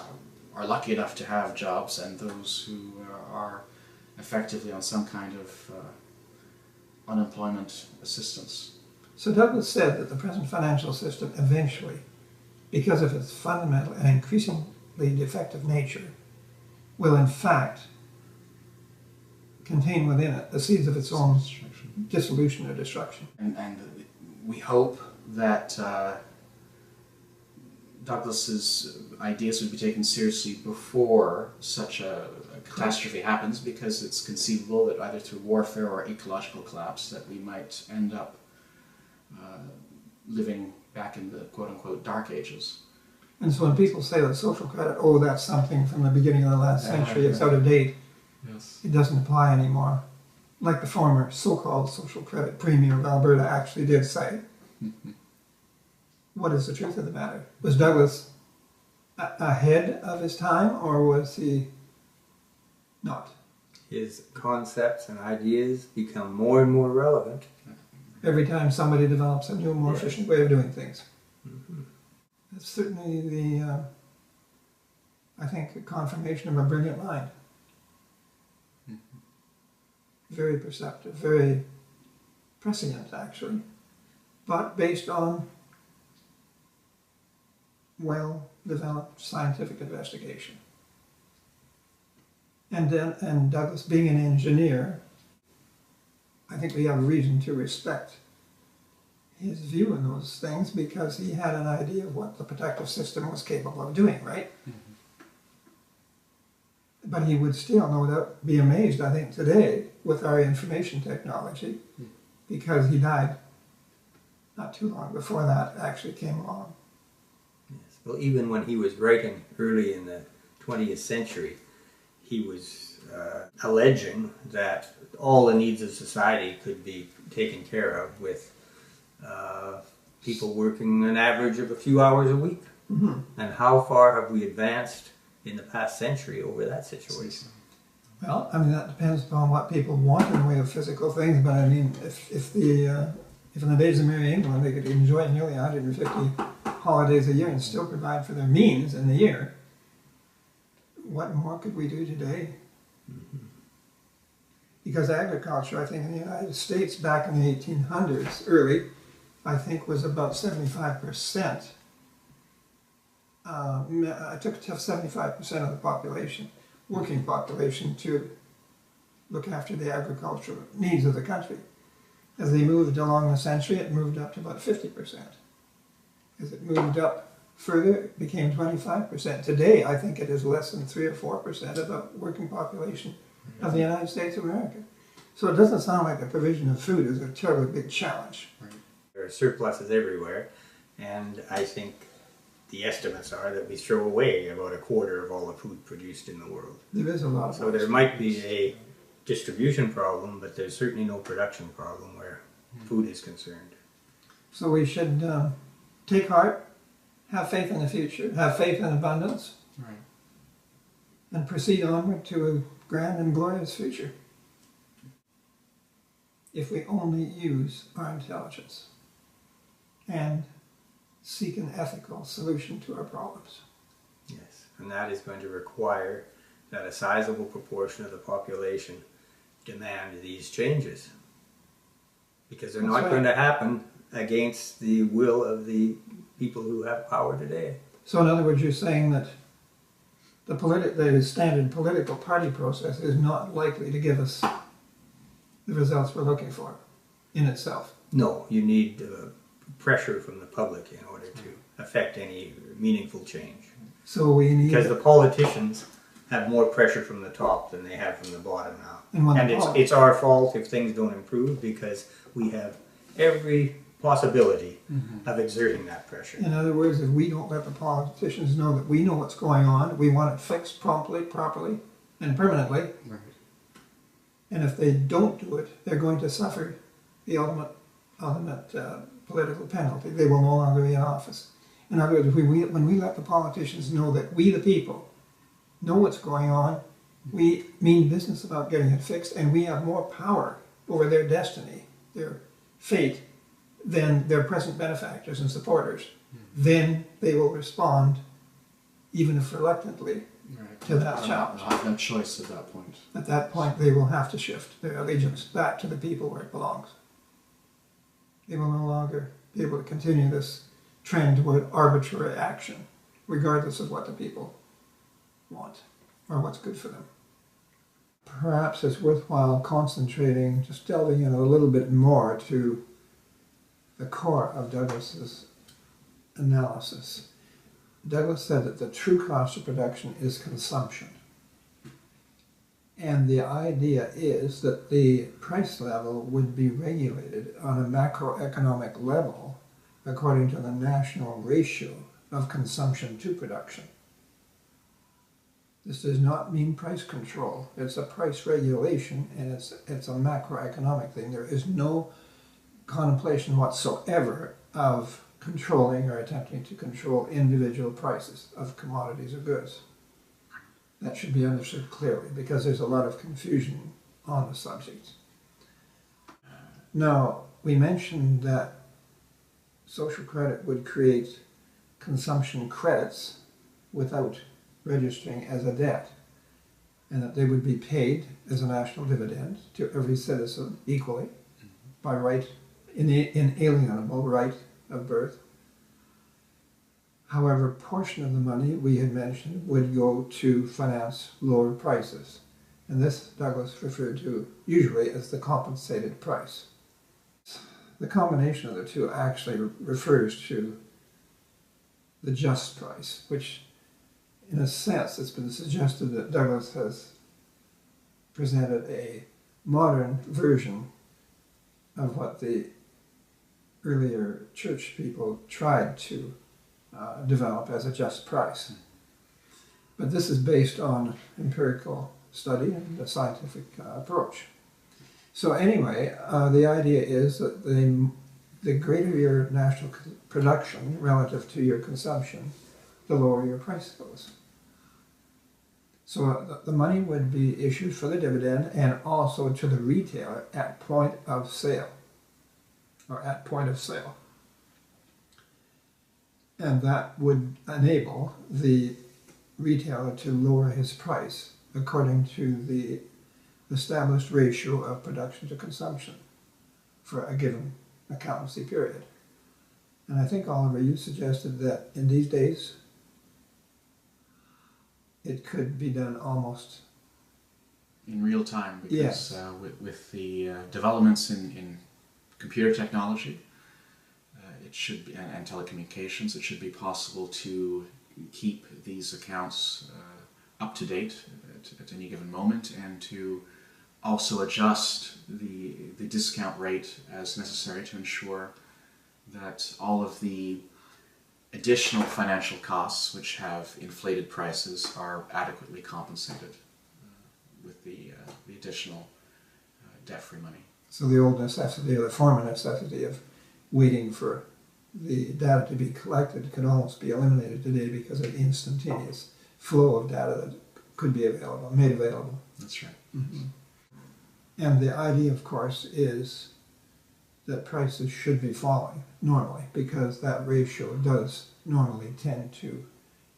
are lucky enough to have jobs and those who are effectively on some kind of unemployment assistance. So Douglas said that the present financial system eventually, because of its fundamental and increasingly defective nature, will in fact contain within it the seeds of its own dissolution or destruction. And we hope that Douglas's ideas would be taken seriously before such a catastrophe happens, because it's conceivable that either through warfare or ecological collapse that we might end up living back in the quote-unquote dark ages. And so when people say that social credit, oh, that's something from the beginning of the last century, it's out of date, Yes. it doesn't apply anymore. Like the former so-called social credit premier of Alberta actually did say. What is the truth of the matter? Was Douglas ahead of his time, or was he not? His concepts and ideas become more and more relevant. Every time somebody develops a new, more Yes. efficient way of doing things. Mm-hmm. That's certainly the, I think, a confirmation of a brilliant mind. Very perceptive, very prescient, actually, but based on well-developed scientific investigation. And Douglas, being an engineer, I think we have reason to respect his view on those things, because he had an idea of what the protective system was capable of doing, right? But he would still, no doubt, be amazed, I think, today with our information technology, because he died not too long before that actually came along. Yes. Well, even when he was writing early in the 20th century, he was alleging that all the needs of society could be taken care of with people working an average of a few hours a week. Mm-hmm. And how far have we advanced in the past century over that situation? Well, I mean, that depends upon what people want in the way of physical things, but I mean, if in the days of Merry England they could enjoy nearly 150 holidays a year and still provide for their means in the year, what more could we do today? Mm-hmm. Because agriculture, I think, in the United States back in the 1800s, early, I think was about 75%. I took 75% of the population, working population, to look after the agricultural needs of the country. As they moved along the century, it moved up to about 50%. As it moved up further, it became 25%. Today, I think it is less than 3 or 4% of the working population of the United States of America. So it doesn't sound like the provision of food is a terribly big challenge. There are surpluses everywhere, and I think the estimates are that we throw away about a quarter of all the food produced in the world. There is a lot of So there might be a distribution problem, but there's certainly no production problem where food is concerned. So we should take heart, have faith in the future, have faith in abundance, Right. and proceed onward to a grand and glorious future. If we only use our intelligence and seek an ethical solution to our problems. Yes, and that is going to require that a sizable proportion of the population demand these changes, because they're That's not right. going to happen against the will of the people who have power today. So in other words, you're saying that the standard political party process is not likely to give us the results we're looking for in itself. No, you need pressure from the public in order to affect any meaningful change. So we need... Because the politicians have more pressure from the top than they have from the bottom now. And when And the it's our fault if things don't improve, because we have every possibility of exerting that pressure. In other words, if we don't let the politicians know that we know what's going on, we want it fixed promptly, properly, and permanently, Right. and if they don't do it, they're going to suffer the ultimate political penalty. They will no longer be in office. In other words, when we let the politicians know that we, the people, know what's going on, we mean business about getting it fixed, and we have more power over their destiny, their fate, than their present benefactors and supporters, then they will respond, even if reluctantly, Right. to that They'll challenge. have no choice at that point. At that point, they will have to shift their allegiance back to the people where it belongs. They will no longer be able to continue this trend toward arbitrary action, regardless of what the people want or what's good for them. Perhaps it's worthwhile concentrating, just delving in a little bit more to the core of Douglas's analysis. Douglas said that the true cost of production is consumption. And the idea is that the price level would be regulated on a macroeconomic level according to the national ratio of consumption to production. This does not mean price control. It's a price regulation, and it's a macroeconomic thing. There is no contemplation whatsoever of controlling or attempting to control individual prices of commodities or goods. That should be understood clearly because there's a lot of confusion on the subject. Now, we mentioned that social credit would create consumption credits without registering as a debt, and that they would be paid as a national dividend to every citizen equally by right, inalienable right of birth. However, a portion of the money we had mentioned would go to finance lower prices, and this Douglas referred to usually as the compensated price. The combination of the two actually refers to the just price, which in a sense it's been suggested that Douglas has presented a modern version of what the earlier church people tried to develop as a just price. But this is based on empirical study and a scientific approach. So anyway, the idea is that the greater your national production relative to your consumption, the lower your price goes. So the money would be issued for the dividend and also to the retailer at point of sale, or at point of sale. And that would enable the retailer to lower his price according to the established ratio of production to consumption for a given accountancy period. And I think, Oliver, you suggested that in these days it could be done almost in real time, because yes. With the developments in computer technology, it should be, and telecommunications, it should be possible to keep these accounts up to date at any given moment, and to also adjust the discount rate as necessary to ensure that all of the additional financial costs which have inflated prices are adequately compensated with the additional debt-free money. So the old necessity, or the former necessity of waiting for the data to be collected could almost be eliminated today because of the instantaneous flow of data that could be available, made available. That's right. Mm-hmm. And the idea, of course, is that prices should be falling normally because that ratio does normally tend to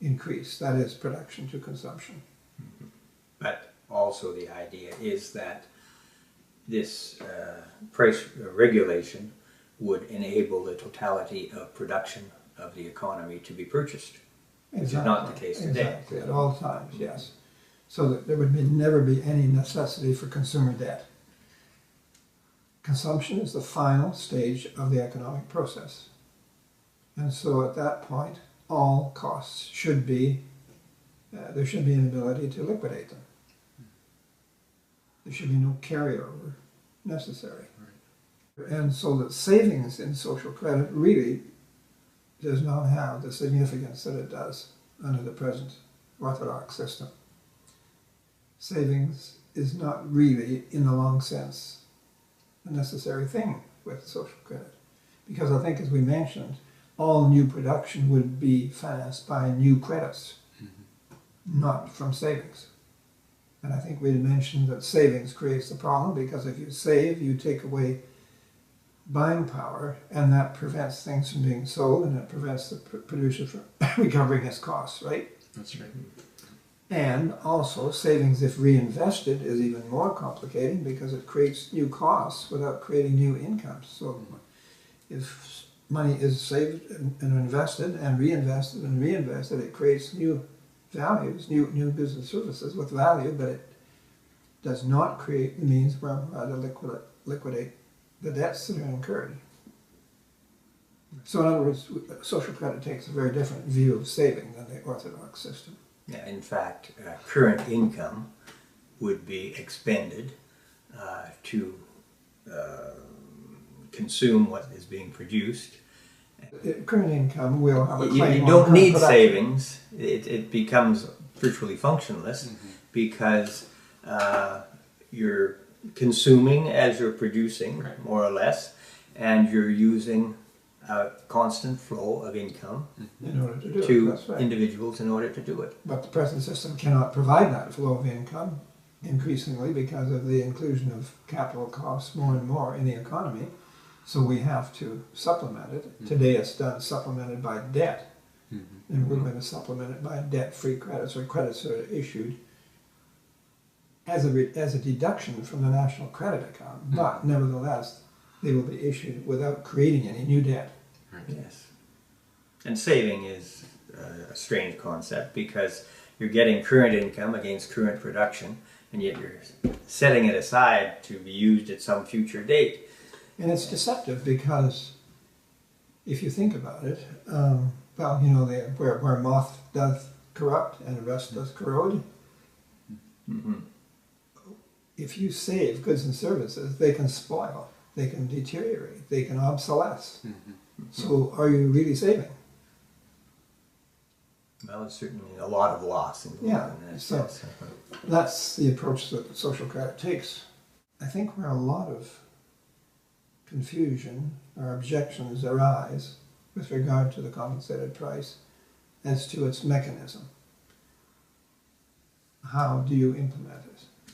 increase. That is production to consumption. Mm-hmm. But also the idea is that this price regulation would enable the totality of production of the economy to be purchased. Which is not the case today. Exactly, at all times, yes. So that there would never be any necessity for consumer debt. Consumption is the final stage of the economic process. And so at that point, all costs should be, there should be an ability to liquidate them. There should be no carryover necessary. Right. And so that savings in social credit really does not have the significance that it does under the present orthodox system. Savings is not really, in the long sense, a necessary thing with social credit. Because I think, as we mentioned, all new production would be financed by new credits, not from savings. And I think we had mentioned that savings creates the problem because if you save, you take away buying power, and that prevents things from being sold, and it prevents the producer from recovering his costs, right? That's right. And also, savings, if reinvested, is even more complicated because it creates new costs without creating new incomes. So if money is saved and invested and reinvested, it creates new values, new business services with value, but it does not create the means whereby to liquidate the debts that are incurred. So in other words, social credit takes a very different view of saving than the orthodox system. Yeah, in fact, current income would be expended to consume what is being produced. Current income will have a You claim on don't current need production. savings. It becomes virtually functionless because you're consuming as you're producing, Right. more or less, and you're using a constant flow of income In order to do it, to that's right. individuals in order to do it. But the present system cannot provide that flow of income increasingly because of the inclusion of capital costs more and more in the economy. So we have to supplement it. Today it's done supplemented by debt. And we're going to supplement it by debt-free credits or credits that are issued as a deduction from the national credit account. But nevertheless, they will be issued without creating any new debt. Yes. And saving is a strange concept because you're getting current income against current production, and yet you're setting it aside to be used at some future date. And it's deceptive because if you think about it, well, you know, where moth doth corrupt and rust doth corrode, if you save goods and services, they can spoil, they can deteriorate, they can obsolesce. So are you really saving? Well, it's certainly a lot of loss involved Yeah, in that. so- Yes. That's the approach that social credit takes. I think where a lot of confusion or objections arise with regard to the compensated price as to its mechanism. How do you implement it?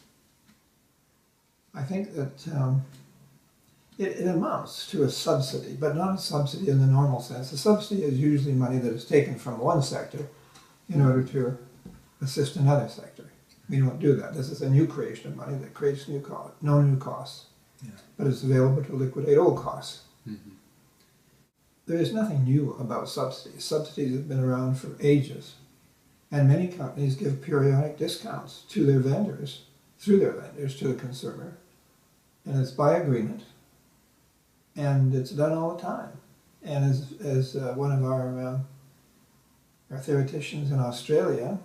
I think that it amounts to a subsidy, but not a subsidy in the normal sense. A subsidy is usually money that is taken from one sector in order to assist another sector. We don't do that. This is a new creation of money that creates no new costs, but it's available to liquidate old costs. There is nothing new about subsidies. Subsidies have been around for ages, and many companies give periodic discounts to their vendors, through their vendors to the consumer, and it's by agreement, and it's done all the time. And as one of our theoreticians in Australia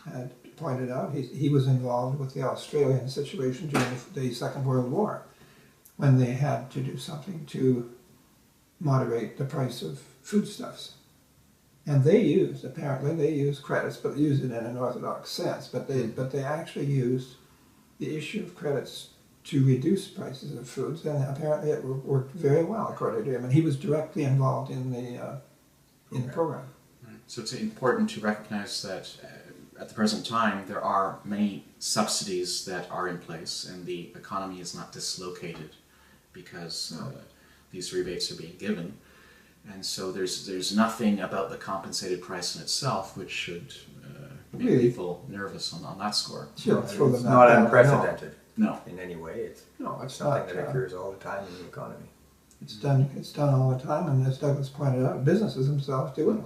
had pointed out, he was involved with the Australian situation during the Second World War, when they had to do something to moderate the price of foodstuffs. And apparently they used credits, but they used it in an orthodox sense, but they actually used the issue of credits to reduce prices of foods, and apparently it worked very well, according to him, and he was directly involved in the program. So it's important to recognize that at the present time there are many subsidies that are in place, and the economy is not dislocated because these rebates are being given. And so there's nothing about the compensated price in itself which should make Really? people nervous on that score. Sure, throw them It's that not down. unprecedented No. in any way. It's No, it's something not. that occurs all the time in the economy. It's done all the time, and as Douglas pointed out, businesses themselves do it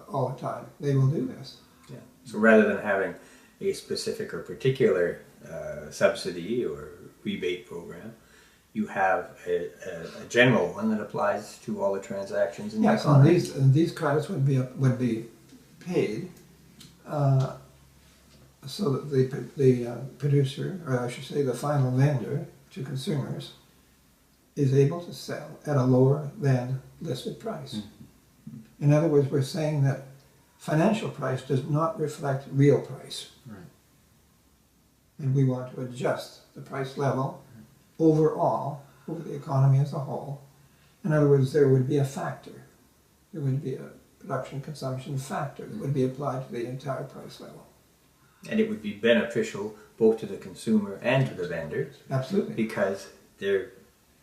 all the time. They will do this. Yeah. So rather than having a specific or particular subsidy or rebate program, you have a general one that applies to all the transactions in the Yes, and economy. these credits would be paid so that the producer, or I should say the final vendor to consumers, is able to sell at a lower than listed price. In other words, we're saying that financial price does not reflect real price. Right. And we want to adjust the price level overall, over the economy as a whole. In other words, there would be a factor. There would be a production consumption factor that would be applied to the entire price level. And it would be beneficial both to the consumer and to the vendor Absolutely. because they're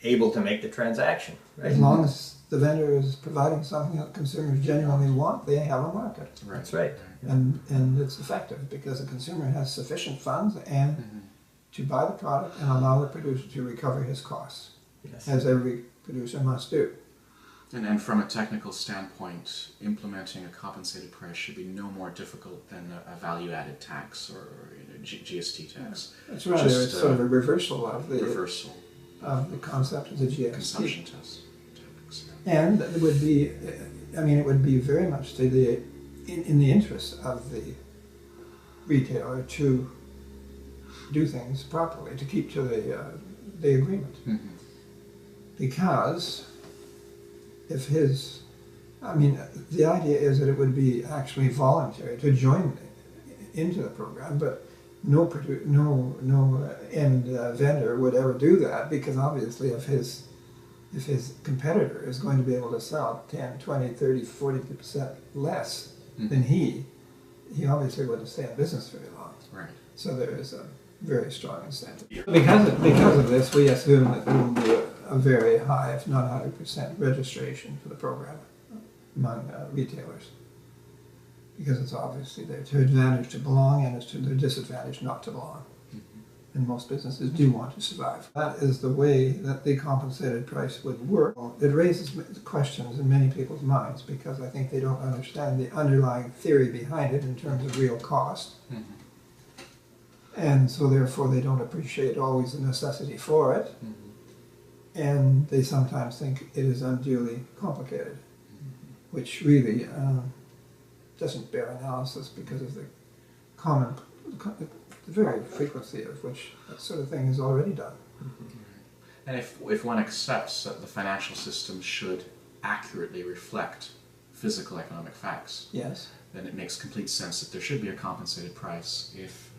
able to make the transaction, right? As long as the vendor is providing something that consumers genuinely want, they have a market. Right. That's right. And it's effective because the consumer has sufficient funds and to buy the product and allow the producer to recover his costs, Yes. as every producer must do. And from a technical standpoint, implementing a compensated price should be no more difficult than a value-added tax or GST tax. It's rather Just, it's sort of a reversal of the Reversal concept of the GST. consumption tax. And it would be, I mean, it would be very much to in the interest of the retailer to do things properly, to keep to the agreement. Mm-hmm. Because if the idea is that it would be actually voluntary to join into the program, but no end vendor would ever do that, because obviously if his competitor is going to be able to sell 10, 20, 30, 40% less than he obviously wouldn't stay in business very long. Right. So there is a very strong incentive. Because of this, we assume that there will be a very high, if not 100%, registration for the program among retailers. Because it's obviously their advantage to belong and it's to their disadvantage not to belong. And most businesses do want to survive. That is the way that the compensated price would work. It raises questions in many people's minds because I think they don't understand the underlying theory behind it in terms of real cost. Mm-hmm. And so therefore they don't appreciate always the necessity for it. Mm-hmm. And they sometimes think it is unduly complicated, which really doesn't bear analysis because of the very frequency of which that sort of thing is already done. And if one accepts that the financial system should accurately reflect physical economic facts, Yes. then it makes complete sense that there should be a compensated price if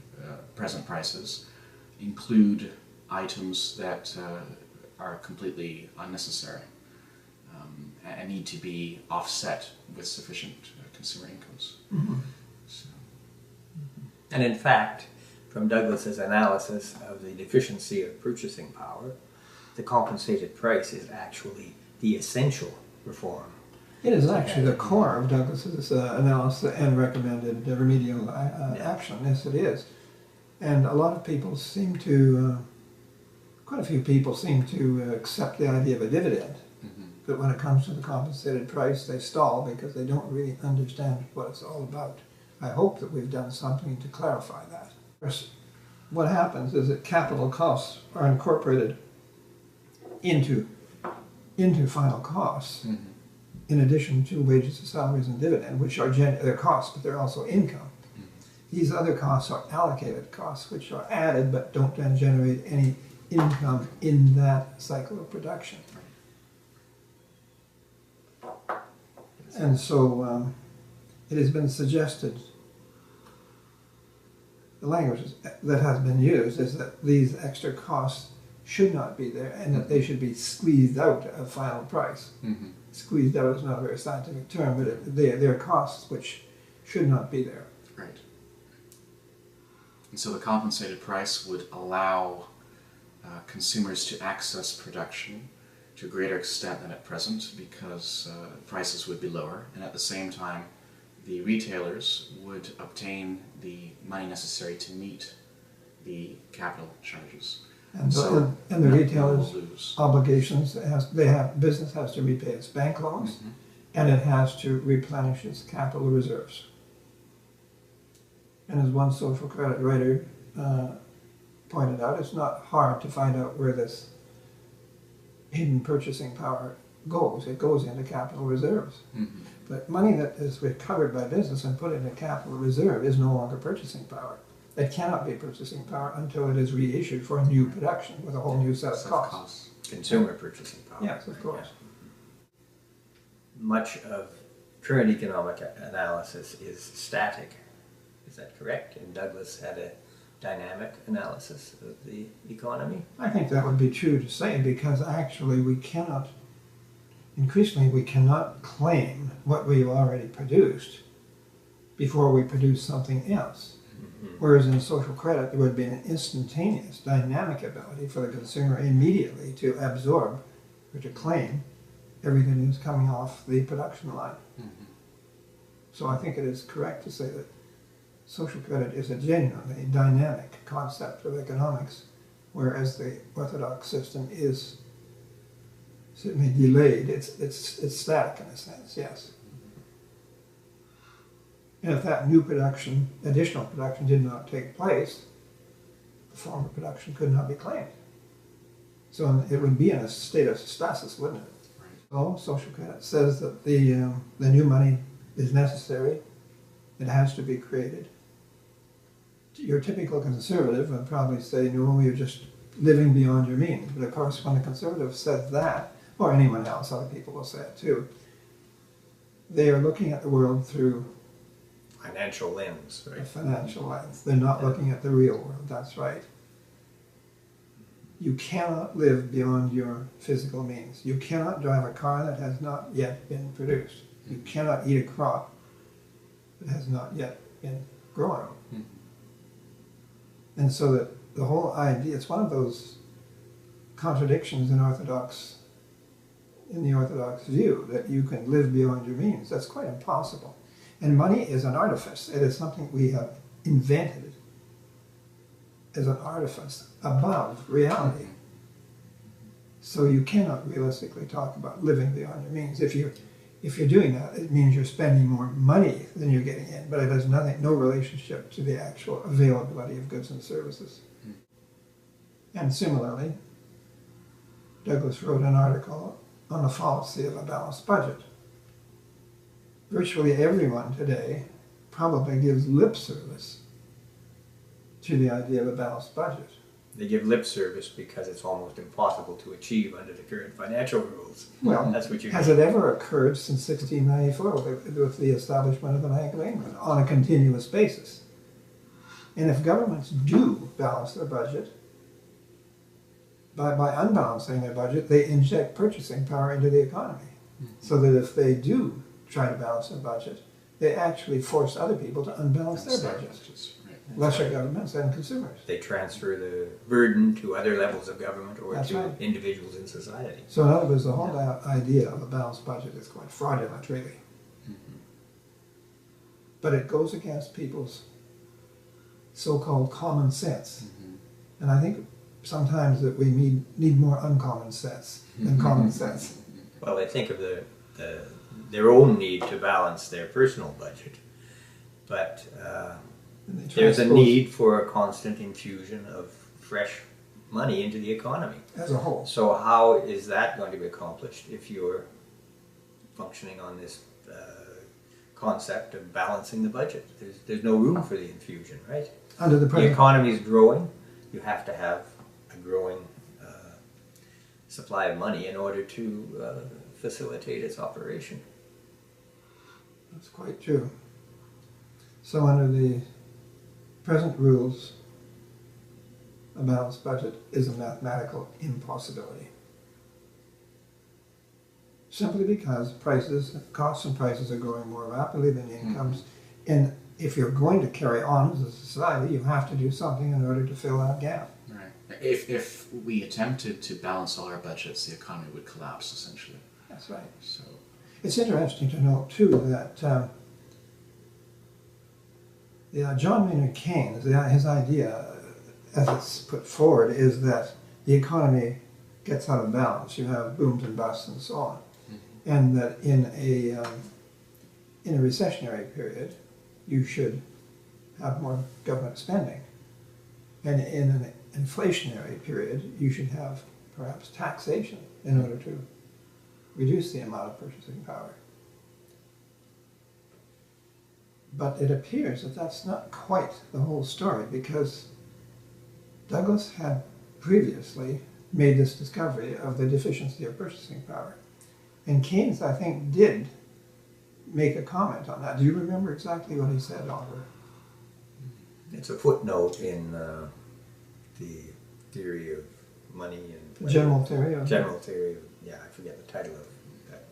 present prices include items that are completely unnecessary and need to be offset with sufficient consumer incomes. Mm-hmm. So, And in fact, from Douglas's analysis of the deficiency of purchasing power, the compensated price is actually the essential reform. It is actually the core of Douglas's analysis and recommended remedial action. Yes, it is. And a lot of people seem to, quite a few people seem to accept the idea of a dividend. mm-hmm. But when it comes to the compensated price, they stall because they don't really understand what it's all about. I hope that we've done something to clarify that. Of course, what happens is that capital costs are incorporated into final costs, Mm-hmm. in addition to wages, salaries, and dividend, which are they're costs, but they're also income. Mm-hmm. These other costs are allocated costs, which are added but don't then generate any income in that cycle of production. And so it has been suggested, the language that has been used is that these extra costs should not be there and that they should be squeezed out of final price. Mm-hmm. Squeezed out is not a very scientific term, but they're costs which should not be there. Right. And so the compensated price would allow consumers to access production to a greater extent than at present because prices would be lower, and at the same time the retailers would obtain the money necessary to meet the capital charges. And So the no retailers' one will lose. obligations, business has to repay its bank loans, Mhm. and it has to replenish its capital reserves. And as one social credit writer pointed out, it's not hard to find out where this hidden purchasing power goes. It goes into capital reserves. Mhm. But money that is recovered by business and put into capital reserve is no longer purchasing power. It cannot be purchasing power until it is reissued for a new production with a whole new set of costs. Consumer purchasing power. Yes, of course. Much of current economic analysis is static. Is that correct? And Douglas had a dynamic analysis of the economy. I think that would be true to say because actually increasingly we cannot claim what we've already produced before we produce something else. Whereas in social credit, there would be an instantaneous, dynamic ability for the consumer immediately to absorb or to claim everything that's coming off the production line. So I think it is correct to say that social credit is a genuinely dynamic concept of economics, whereas the orthodox system is certainly delayed. It's static in a sense, yes. And if that new production, additional production did not take place, the former production could not be claimed. So it would be in a state of stasis, wouldn't it? So social credit says that the new money is necessary. It has to be created. Your typical conservative would probably say, no, you're just living beyond your means. But of course, when a conservative says that, or anyone else, other people will say it too, they are looking at the world through Financial lens, a right? financial lens. They're not looking at the real world, that's right. You cannot live beyond your physical means. You cannot drive a car that has not yet been produced. You cannot eat a crop that has not yet been grown. And so that the whole idea, it's one of those contradictions in the Orthodox view, that you can live beyond your means. That's quite impossible. And money is an artifice. It is something we have invented as an artifice above reality. So you cannot realistically talk about living beyond your means. If you're doing that, it means you're spending more money than you're getting in, but it has no relationship to the actual availability of goods and services. And similarly, Douglas wrote an article on the fallacy of a balanced budget. Virtually everyone today probably gives lip service to the idea of a balanced budget. They give lip service because it's almost impossible to achieve under the current financial rules. Well, That's what you has mean. it ever occurred since 1694 with the establishment of the Bank of England on a continuous basis? And if governments do balance their budget, by unbalancing their budget, they inject purchasing power into the economy. So that if they do try to balance their budget, they actually force other people to unbalance their budgets. Lesser governments and consumers. They transfer the burden to other levels of government or That's to right. individuals in society. So in other words, the whole idea of a balanced budget is quite fraudulent, really. But it goes against people's so-called common sense. And I think sometimes that we need more uncommon sense than common sense. Well, they think of their own need to balance their personal budget, but And they there's a transpose need for a constant infusion of fresh money into the economy. as a whole. So how is that going to be accomplished if you're functioning on this concept of balancing the budget? There's no room for the infusion, right? Under the The present, economy is growing. You have to have a growing supply of money in order to facilitate its operation. that's quite true. So under the present rules, a balanced budget is a mathematical impossibility. Simply because costs and prices are growing more rapidly than incomes. And if you're going to carry on as a society, you have to do something in order to fill that gap. Right. If we attempted to balance all our budgets, the economy would collapse essentially. That's right. So It's interesting to note, too, that John Maynard Keynes, his idea, as it's put forward, is that the economy gets out of balance. You have booms and busts and so on. And that in a recessionary period, you should have more government spending. And in an inflationary period, you should have perhaps taxation in order to reduce the amount of purchasing power. But it appears that that's not quite the whole story, because Douglas had previously made this discovery of the deficiency of purchasing power. And Keynes, I think, did make a comment on that. Do you remember exactly what he said, Oliver? It's a footnote in the theory of money and The general theory of general theory of, yeah, I forget the title of that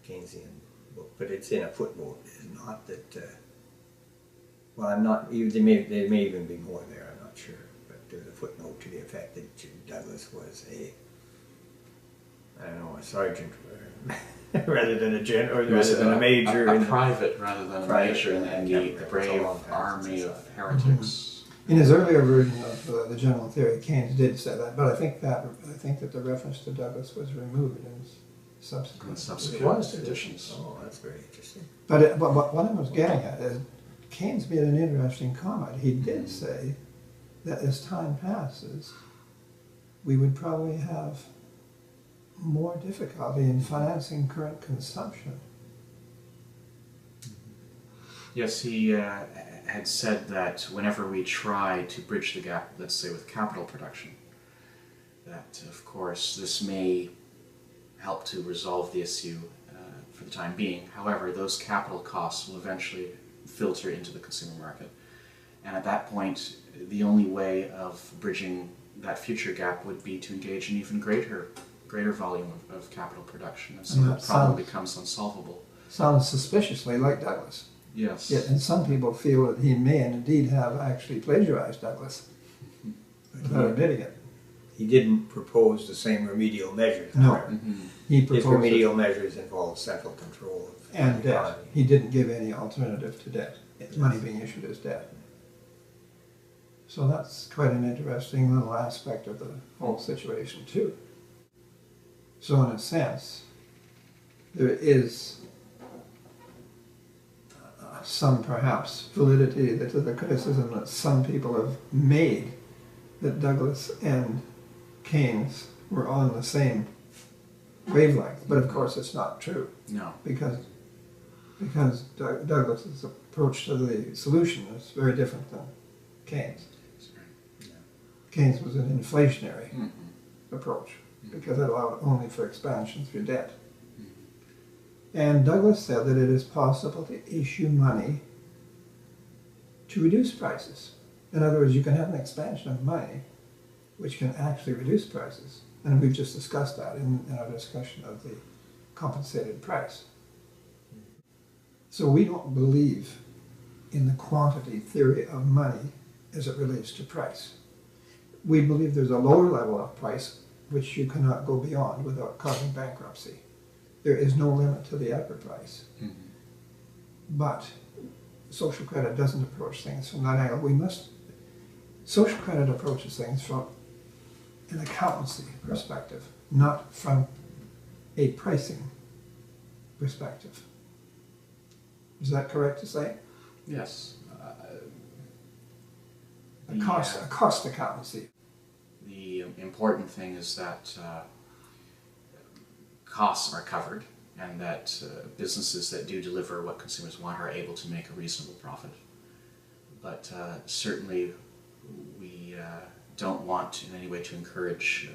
Keynesian book, but it's in a footnote. It's not that Well, I'm not. There may even be more there. I'm not sure. But there's a footnote to the effect that Douglas was a sergeant rather than a general, or He was rather than a major. a private rather than a Private, major in I the can't remember. brave It's a long time army since I of saw it. heretics. In his earlier version of the general theory, Keynes did say that, but I think that the reference to Douglas was removed in subsequent. In It subsequent was editions. Oh, that's very interesting. But what I was getting at is Keynes made an interesting comment. He did say that as time passes, we would probably have more difficulty in financing current consumption. Yes, he had said that whenever we try to bridge the gap, let's say with capital production, that of course this may help to resolve the issue for the time being. However, those capital costs will eventually filter into the consumer market. And at that point, the only way of bridging that future gap would be to engage in even greater volume of capital production. And so And the that problem sounds- becomes unsolvable. Sounds suspiciously like Douglas. Yes. Yet, and some people feel that he may indeed have actually plagiarized Douglas without admitting it. He didn't propose the same remedial measures. No. however. Mhm. He His proposed it, remedial measures involved central control of and the debt. economy. He didn't give any alternative to debt. Money being issued as debt. So that's quite an interesting little aspect of the whole situation too. So in a sense, there is some perhaps validity to the criticism that some people have made that Douglas and Keynes were on the same wavelength. But of course it's not true, No. because Douglas's approach to the solution is very different than Keynes. Keynes was an inflationary Mhm. approach because it allowed only for expansion through debt. And Douglas said that it is possible to issue money to reduce prices. In other words, you can have an expansion of money which can actually reduce prices. And we've just discussed that in our discussion of the compensated price. So we don't believe in the quantity theory of money as it relates to price. We believe there's a lower level of price which you cannot go beyond without causing bankruptcy. There is no limit to the upper price. Mhm. But social credit doesn't approach things from that angle. Social credit approaches things from an accountancy perspective, not from a pricing perspective. Is that correct to say? Yes. A cost accountancy. The important thing is that costs are covered and that businesses that do deliver what consumers want are able to make a reasonable profit. But certainly we don't want in any way to encourage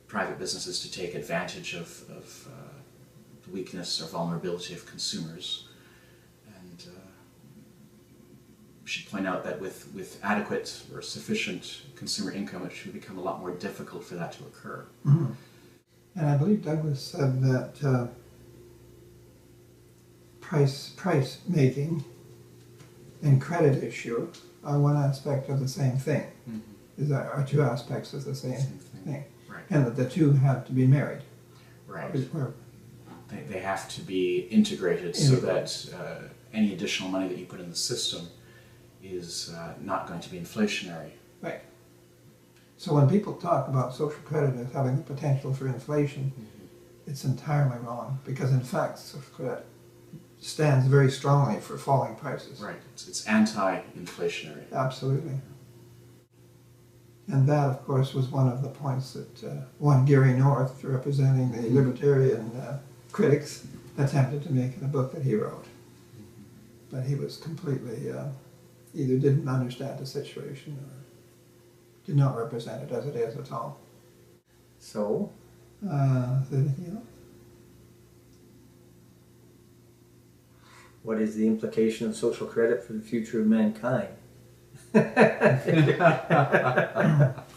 private businesses to take advantage of the weakness or vulnerability of consumers. And we should point out that with adequate or sufficient consumer income, it should become a lot more difficult for that to occur. Mm-hmm. And I believe Douglas said that price making and credit issue are one aspect of the same thing. Mm-hmm. Are two aspects of the same Same thing. Right. And that the two have to be married. Right. Or- They have to be integrated so that any additional money that you put in the system is not going to be inflationary. Right. So when people talk about social credit as having the potential for inflation, it's entirely wrong, because in fact social credit stands very strongly for falling prices. Right. It's anti-inflationary. Absolutely. And that, of course, was one of the points that one Gary North, representing the libertarian critics, attempted to make in a book that he wrote. But he was completely, either didn't understand the situation or did not represent it as it is at all. So, Is there anything else? what is the implication of social credit for the future of mankind?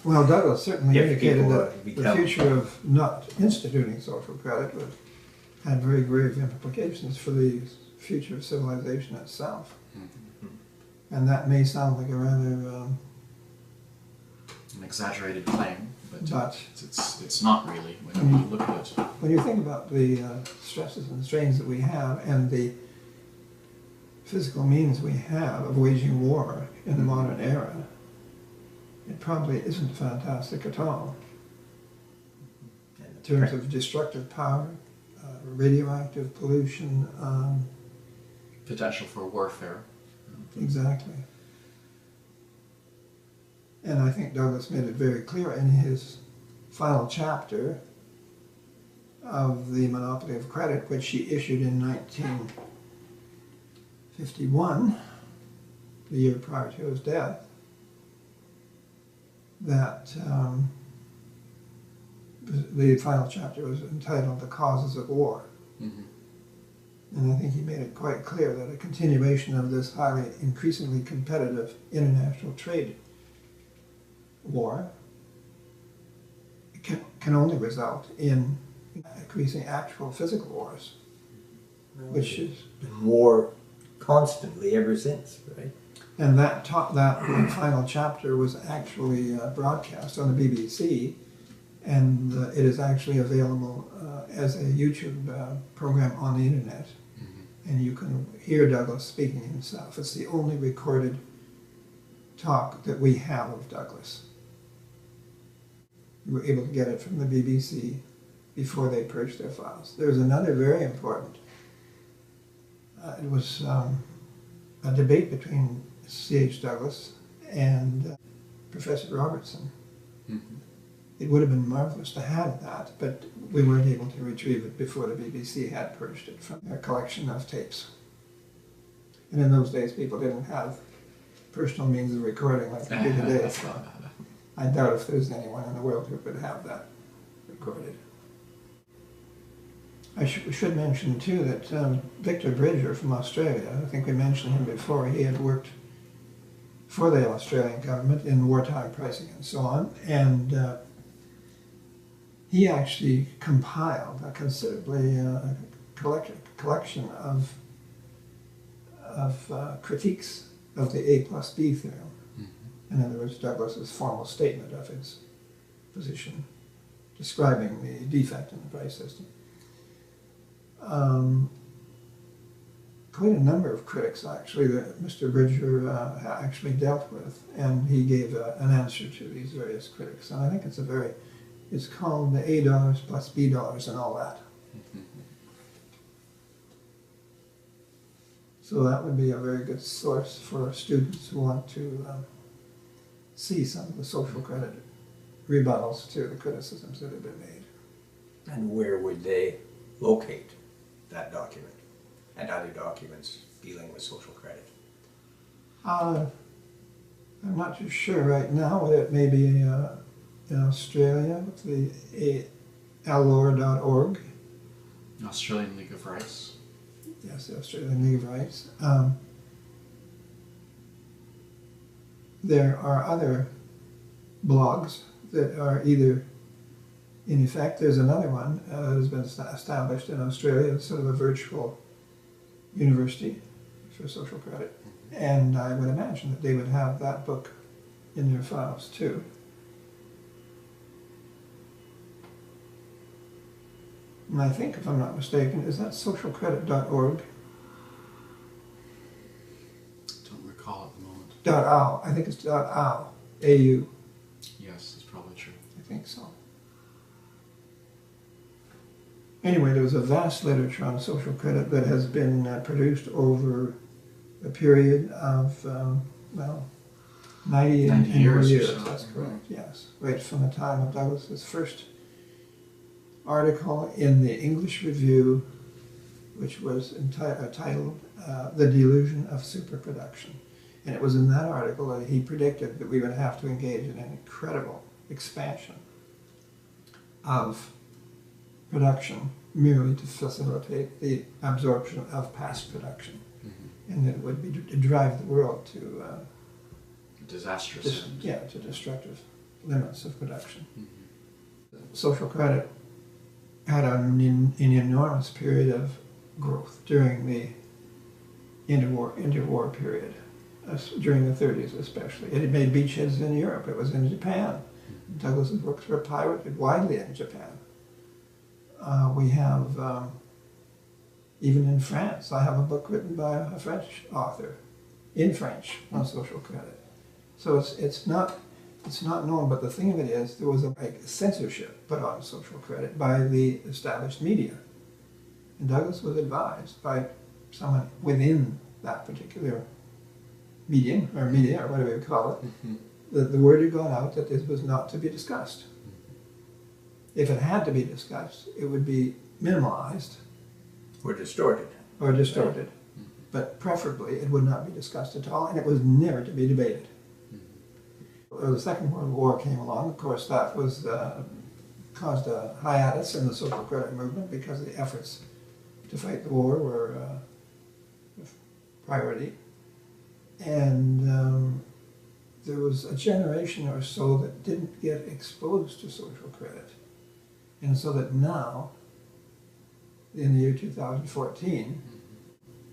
Well, Douglas certainly If indicated people, that the become- future of not instituting social credit would have very grave implications for the future of civilization itself. And that may sound like a rather, An exaggerated claim, but But- it's not really when you look at it. when you think about the stresses and strains that we have and the physical means we have of waging war in the modern era, it probably isn't fantastic at all. And In terms of destructive power, radioactive pollution, Potential for warfare. exactly. And I think Douglas made it very clear in his final chapter of The Monopoly of Credit, which he issued in 1951, the year prior to his death, that the final chapter was entitled The Causes of War. Mm-hmm. And I think he made it quite clear that a continuation of this highly, increasingly competitive international trade war can only result in increasing actual physical wars, which is, been war constantly ever since, right? and that final chapter was actually broadcast on the BBC, and it is actually available as a YouTube program on the internet. And you can hear Douglas speaking himself. It's the only recorded talk that we have of Douglas. We were able to get it from the BBC before they purged their files. There's another very important, it was a debate between C.H. Douglas and Professor Robertson. Mm-hmm. It would have been marvelous to have that, but we weren't able to retrieve it before the BBC had purged it from their collection of tapes. And in those days, people didn't have personal means of recording like they do today, so I doubt if there's anyone in the world who could have that recorded. I should mention, too, that Victor Bridger from Australia, I think we mentioned him before, he had worked for the Australian government in wartime pricing and so on, and he actually compiled a considerably collection of critiques of the A plus B theorem. Mm-hmm. In other words, Douglas's formal statement of his position, describing the defect in the price system. Quite a number of critics, actually, that Mr. Bridger actually dealt with, and he gave an answer to these various critics. And I think it's called the A dollars plus B dollars and all that. So that would be a very good source for students who want to see some of the social credit rebuttals to the criticisms that have been made. And where would they locate that document and other documents dealing with social credit? I'm not too sure right now. It may be in Australia with the allure.org. Australian League of Rights. Yes, the Australian League of Rights. There are other blogs that are either, in effect, there's another one that has been established in Australia. It's sort of a virtual university for social credit. And I would imagine that they would have that book in their files too. And I think, if I'm not mistaken, is that socialcredit.org? Don't recall at the moment. .au. I think it's .au. A-U. Yes, that's probably true. I think so. Anyway, there was a vast literature on social credit that has been produced over a period of, 90 and more years or years. so. That's correct, yes. Right from the time of Douglas's first article in the English Review, which was titled The Delusion of Superproduction. And it was in that article that he predicted that we would have to engage in an incredible expansion of production merely to facilitate the absorption of past production. Mm-hmm. And that it would be to drive the world to disastrous end. to destructive limits of production. Mm-hmm. Social credit had an enormous period of growth during the interwar period. during the 30s especially. It had made beachheads in Europe. It was in Japan. Douglas's books were pirated widely in Japan. We have, even in France, I have a book written by a French author, in French, on social credit. So it's not known, but the thing of it is, there was a censorship put on social credit by the established media. And Douglas was advised by someone within that particular medium, or media, or whatever you call it, that the word had gone out that this was not to be discussed. If it had to be discussed, it would be minimalized Or distorted. or distorted. But preferably, it would not be discussed at all, and it was never to be debated. The Second World War came along. Of course, that was caused a hiatus in the social credit movement because the efforts to fight the war were a priority. And there was a generation or so that didn't get exposed to social credit. And so that now, in the year 2014,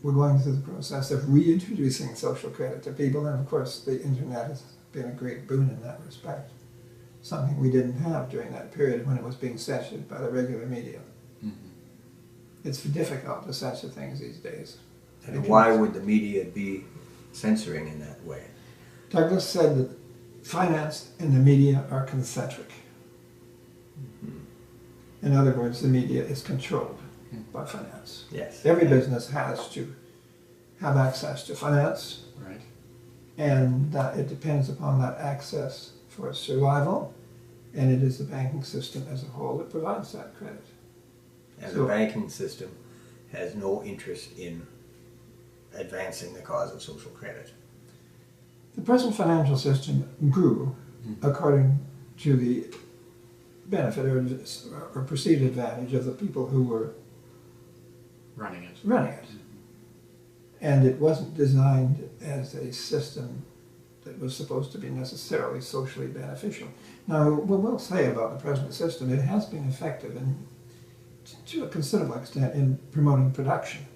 we're going through the process of reintroducing social credit to people. And of course, the internet has been a great boon in that respect. Something we didn't have during that period when it was being censored by the regular media. It's difficult to censor things these days. And why would the media be censoring in that way? Douglas said that finance and the media are concentric. In other words, the media is controlled by finance. Yes. Every business has to have access to finance, Right. and it depends upon that access for its survival, and it is the banking system as a whole that provides that credit. And So- the banking system has no interest in advancing the cause of social credit. The present financial system grew according to the benefit or perceived advantage of the people who were Running it. running it. And it wasn't designed as a system that was supposed to be necessarily socially beneficial. Now, what we'll say about the present system, it has been effective to a considerable extent in promoting production,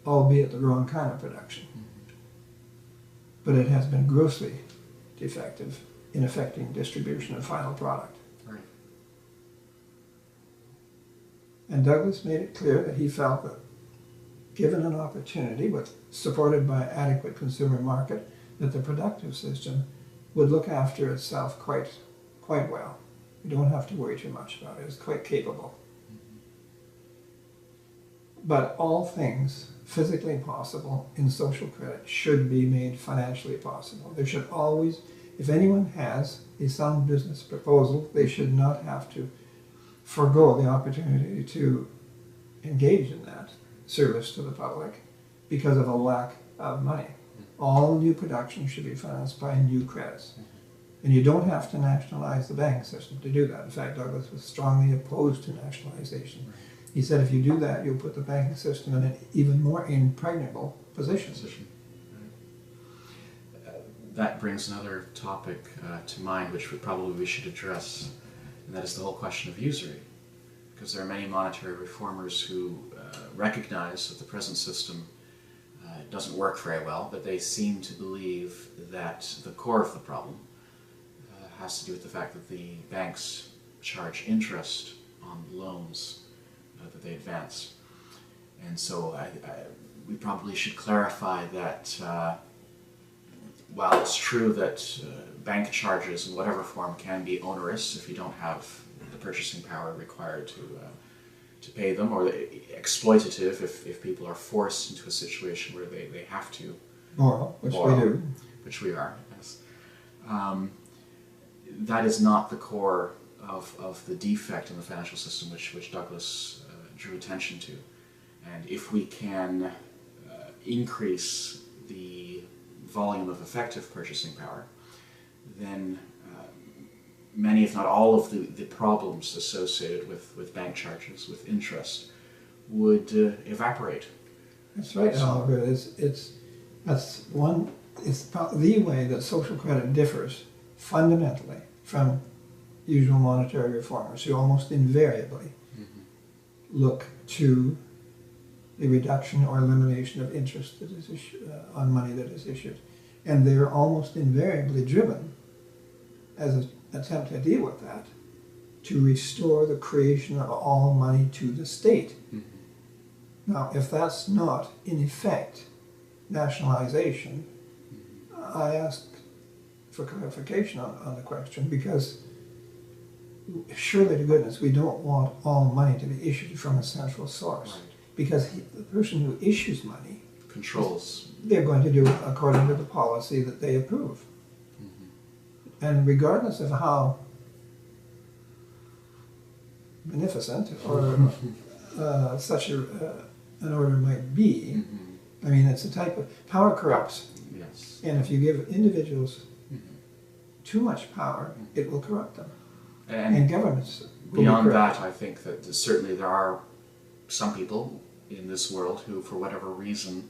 albeit the wrong kind of production. But it has been grossly defective in affecting distribution of final product. Right. And Douglas made it clear that he felt that given an opportunity, supported by adequate consumer market, that the productive system would look after itself quite well. You don't have to worry too much about it. It's quite capable. But all things physically possible in social credit should be made financially possible. There should always, if anyone has a sound business proposal, they should not have to forego the opportunity to engage in that service to the public because of a lack of money. All new production should be financed by new credits. And you don't have to nationalize the banking system to do that. In fact, Douglas was strongly opposed to nationalization. He said if you do that, you'll put the banking system in an even more impregnable position. That brings another topic to mind, which we should address, and that is the whole question of usury. Because there are many monetary reformers who recognize that the present system doesn't work very well, but they seem to believe that the core of the problem has to do with the fact that the banks charge interest on loans that they advance. And so we probably should clarify that while it's true that bank charges in whatever form can be onerous if you don't have the purchasing power required to pay them, or exploitative if people are forced into a situation where they have to Borrow, which borrow, we do. which we are, yes. That is not the core of the defect in the financial system which Douglas drew attention to. And if we can increase the volume of effective purchasing power, then many, if not all, of the problems associated with bank charges, with interest, would evaporate. That's right, Oliver. That's the way that social credit differs fundamentally from usual monetary reformers who almost invariably look to the reduction or elimination of interest that is on money that is issued. And they're almost invariably driven, as an attempt to deal with that, to restore the creation of all money to the state. Now, if that's not, in effect, nationalization, I ask for clarification on the question, because surely to goodness we don't want all money to be issued from a central source. Right. Because the person who issues money, Controls. they're going to do it according to the policy that they approve. And regardless of how beneficent or such an order might be, I mean, it's a type of power corrupts. Yes. And if you give individuals too much power, it will corrupt them. And governments will be Beyond corrupt. that, I think that certainly there are some people in this world who, for whatever reason,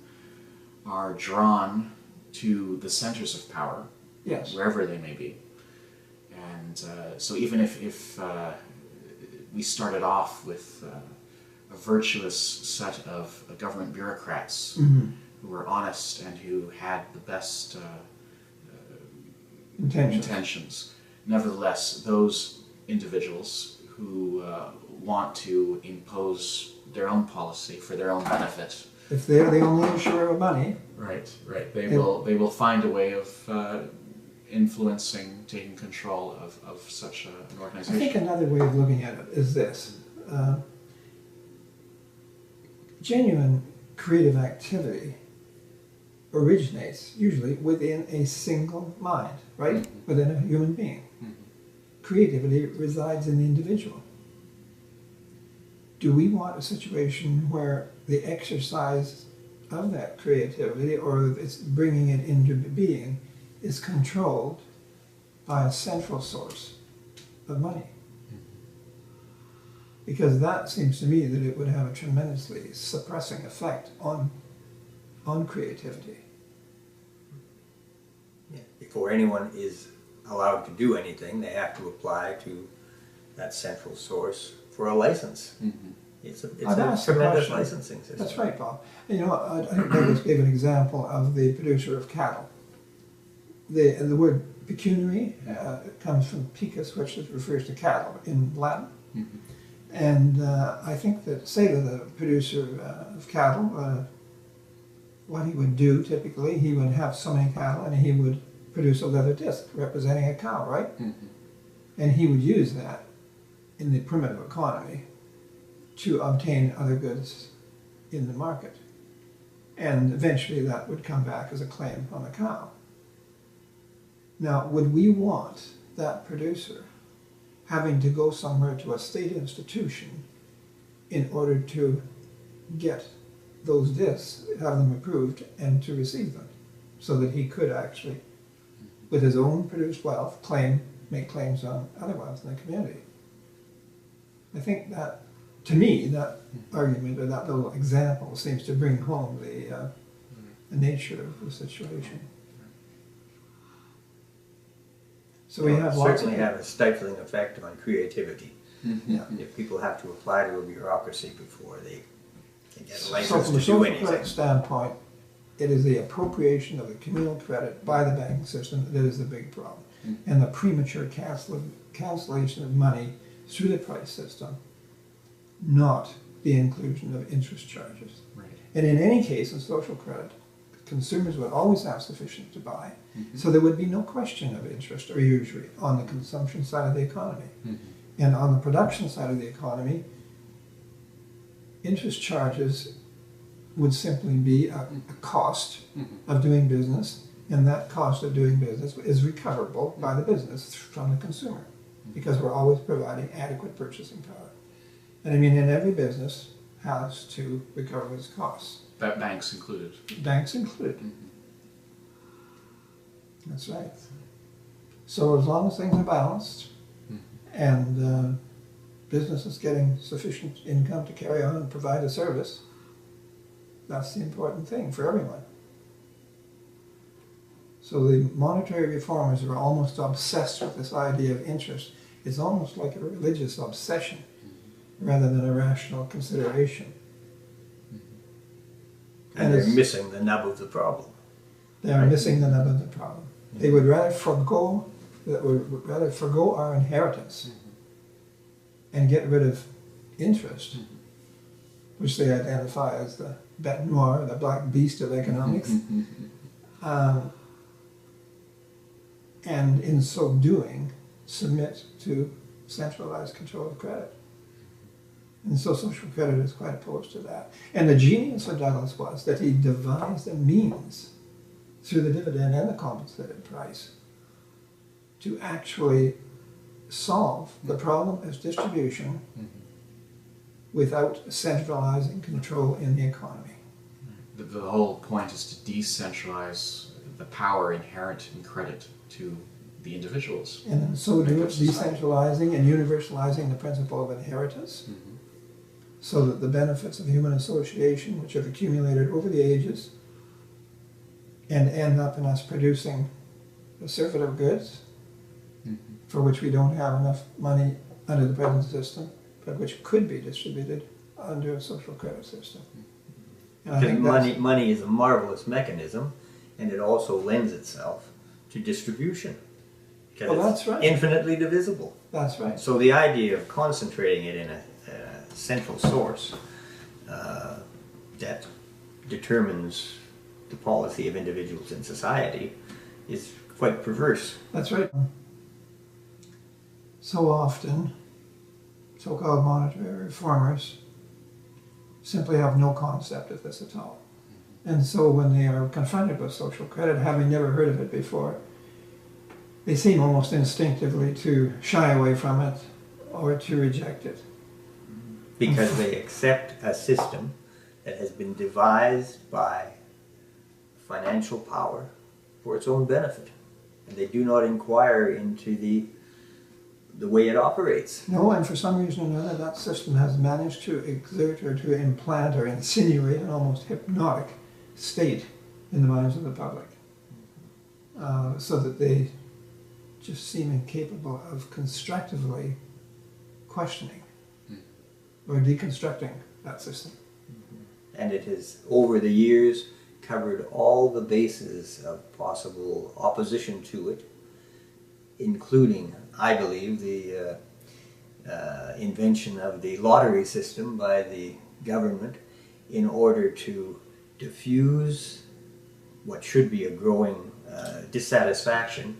are drawn to the centers of power, Yes. wherever they may be. And so even if we started off with a virtuous set of government bureaucrats who were honest and who had the best intentions, nevertheless, those individuals who want to impose their own policy for their own benefit. If they're the only insurer of money, Right. They will find a way of influencing, taking control of such an I organization. think another way of looking at it is this. Genuine creative activity originates usually within a single mind, right? Within a human being. Creativity resides in the individual. Do we want a situation where the exercise of that creativity, or it's bringing it into being, is controlled by a central source of money? Because that seems to me that it would have a tremendously suppressing effect on creativity. Yeah. Before anyone is allowed to do anything, they have to apply to that central source for a license. It's a I've asked the tremendous question. licensing system. That's right, Bob. And you know, I think Douglas gave an example of the producer of cattle. The word pecuniary comes from pecus, which refers to cattle in Latin. And I think that, say that a producer of cattle, what he would do typically, he would have so many cattle and he would produce a leather disc representing a cow, right? And he would use that in the primitive economy to obtain other goods in the market. And eventually that would come back as a claim on the cow. Now, would we want that producer having to go somewhere to a state institution in order to get those discs, have them approved, and to receive them, so that he could actually, with his own produced wealth, make claims on other wealth in the community? I think that, to me, that argument or that little example seems to bring home the nature of the situation. So we have lots certainly of have a stifling effect on creativity. Yeah. If people have to apply to a bureaucracy before they can get a So license from a to do social anything. credit standpoint, it is the appropriation of the communal credit by the banking system that is the big problem. And the premature cancellation of money through the price system, not the inclusion of interest charges. Right. And in any case, in social credit, consumers would always have sufficient to buy, so there would be no question of interest or usury on the consumption side of the economy. And on the production side of the economy, interest charges would simply be a cost of doing business, and that cost of doing business is recoverable by the business from the consumer, because we're always providing adequate purchasing power. And I mean, and every business has to recover its costs, That banks included. banks included. That's right. So as long as things are balanced and business is getting sufficient income to carry on and provide a service, that's the important thing for everyone. So the monetary reformers are almost obsessed with this idea of interest. It's almost like a religious obsession rather than a rational consideration. And they're missing the nub of the problem. They are Right. missing the nub of the problem. They would rather forego our inheritance and get rid of interest, which they identify as the bête noire, the black beast of economics. And in so doing, submit to centralized control of credit. And so social credit is quite opposed to that. And the genius of Douglas was that he devised a means through the dividend and the compensated price to actually solve the problem of distribution without centralizing control in the economy. The whole point is to decentralize the power inherent in credit to the individuals. And in so do it, Society. decentralizing and universalizing the principle of inheritance, so that the benefits of human association, which have accumulated over the ages and end up in us producing conservative goods, for which we don't have enough money under the present system, but which could be distributed under a social credit system. And I Because think that's- money is a marvelous mechanism, and it also lends itself to distribution. Because Well, it's that's right. infinitely divisible. That's right. So the idea of concentrating it in a central source that determines the policy of individuals in society is quite perverse. That's right. So often, so-called monetary reformers simply have no concept of this at all. And so when they are confronted with social credit, having never heard of it before, they seem almost instinctively to shy away from it or to reject it. Because they accept a system that has been devised by financial power for its own benefit. And they do not inquire into the way it operates. No, and for some reason or another, that system has managed to exert or to implant or insinuate an almost hypnotic state in the minds of the public, so that they just seem incapable of constructively questioning or deconstructing that system. And it has, over the years, covered all the bases of possible opposition to it, including, I believe, the invention of the lottery system by the government in order to diffuse what should be a growing dissatisfaction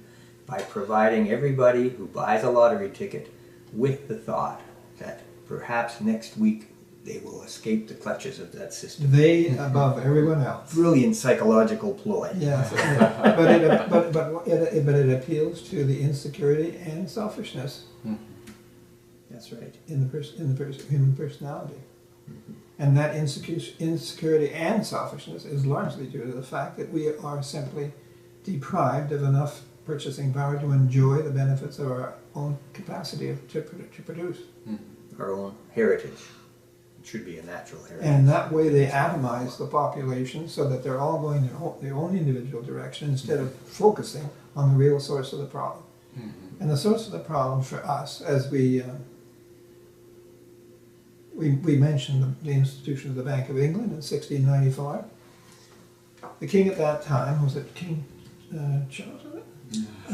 by providing everybody who buys a lottery ticket with the thought that perhaps next week they will escape the clutches of that system. They above everyone else. Brilliant psychological ploy. Yeah, but it appeals to the insecurity and selfishness That's right. in the human personality. And that insecurity and selfishness is largely due to the fact that we are simply deprived of enough purchasing power to enjoy the benefits of our own capacity to produce. Our own heritage. It should be a natural heritage. And that way they atomize the population so that they're all going their own individual direction instead of focusing on the real source of the problem. And the source of the problem for us, as we mentioned the institution of the Bank of England in 1694. The king at that time, was it King Charles?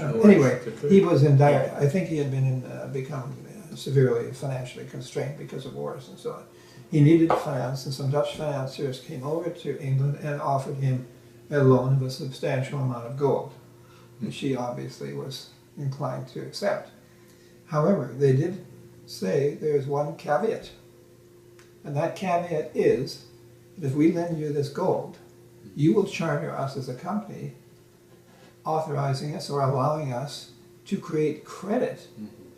Anyway, he was in dire. I think he had been become severely financially constrained because of wars and so on. He needed finance, and some Dutch financiers came over to England and offered him a loan of a substantial amount of gold, which he obviously was inclined to accept. However, they did say there is one caveat, and that caveat is that if we lend you this gold, you will charter us as a company, authorizing us or allowing us to create credit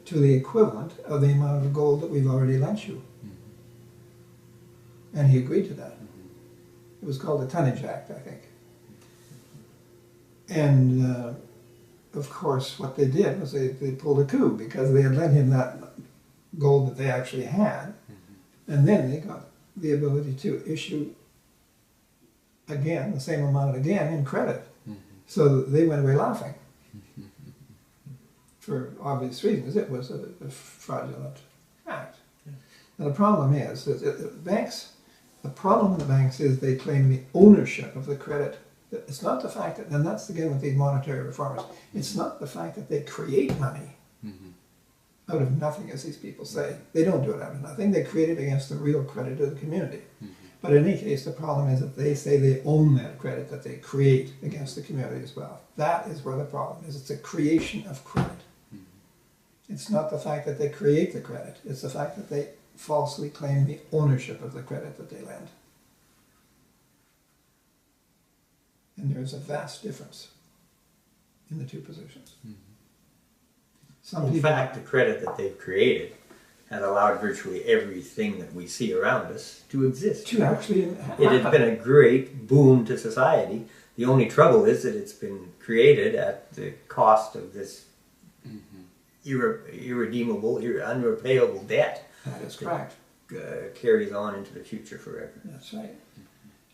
to the equivalent of the amount of gold that we've already lent you. And he agreed to that. It was called the Tonnage Act, I think. And of course, what they did was they pulled a coup, because they had lent him that gold that they actually had, and then they got the ability to issue again the same amount again in credit. So they went away laughing. For obvious reasons, it was a fraudulent act. And the problem is that the problem with the banks is they claim the ownership of the credit It's not the fact that, and that's again with these monetary reformers, it's not the fact that they create money out of nothing, as these people say. They don't do it out of nothing. They create it against the real credit of the community. But in any case, the problem is that they say they own that credit that they create against the community as well. That is where the problem is. It's a creation of credit. It's not the fact that they create the credit. It's the fact that they falsely claim the ownership of the credit that they lend. And there's a vast difference in the two positions. Some In people, fact, the credit that they've created has allowed virtually everything that we see around us to exist. to actually It has been a great boom to society. The only trouble is that it's been created at the cost of this irredeemable, unrepayable debt that is correct. carries on into the future forever. That's right.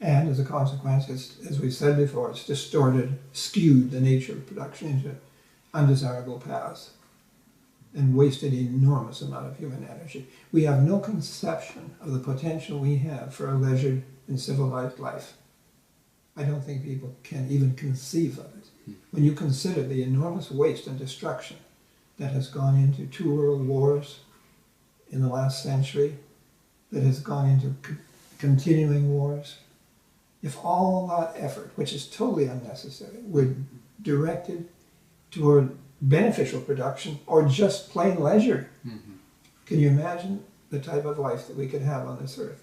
And as a consequence, as we've said before, it's distorted, skewed the nature of production into undesirable paths and wasted an enormous amount of human energy. We have no conception of the potential we have for a leisured and civilized life. I don't think people can even conceive of it. When you consider the enormous waste and destruction that has gone into 2 world wars in the last century, that has gone into continuing wars, if all that effort, which is totally unnecessary, were directed toward beneficial production or just plain leisure, can you imagine the type of life that we could have on this earth?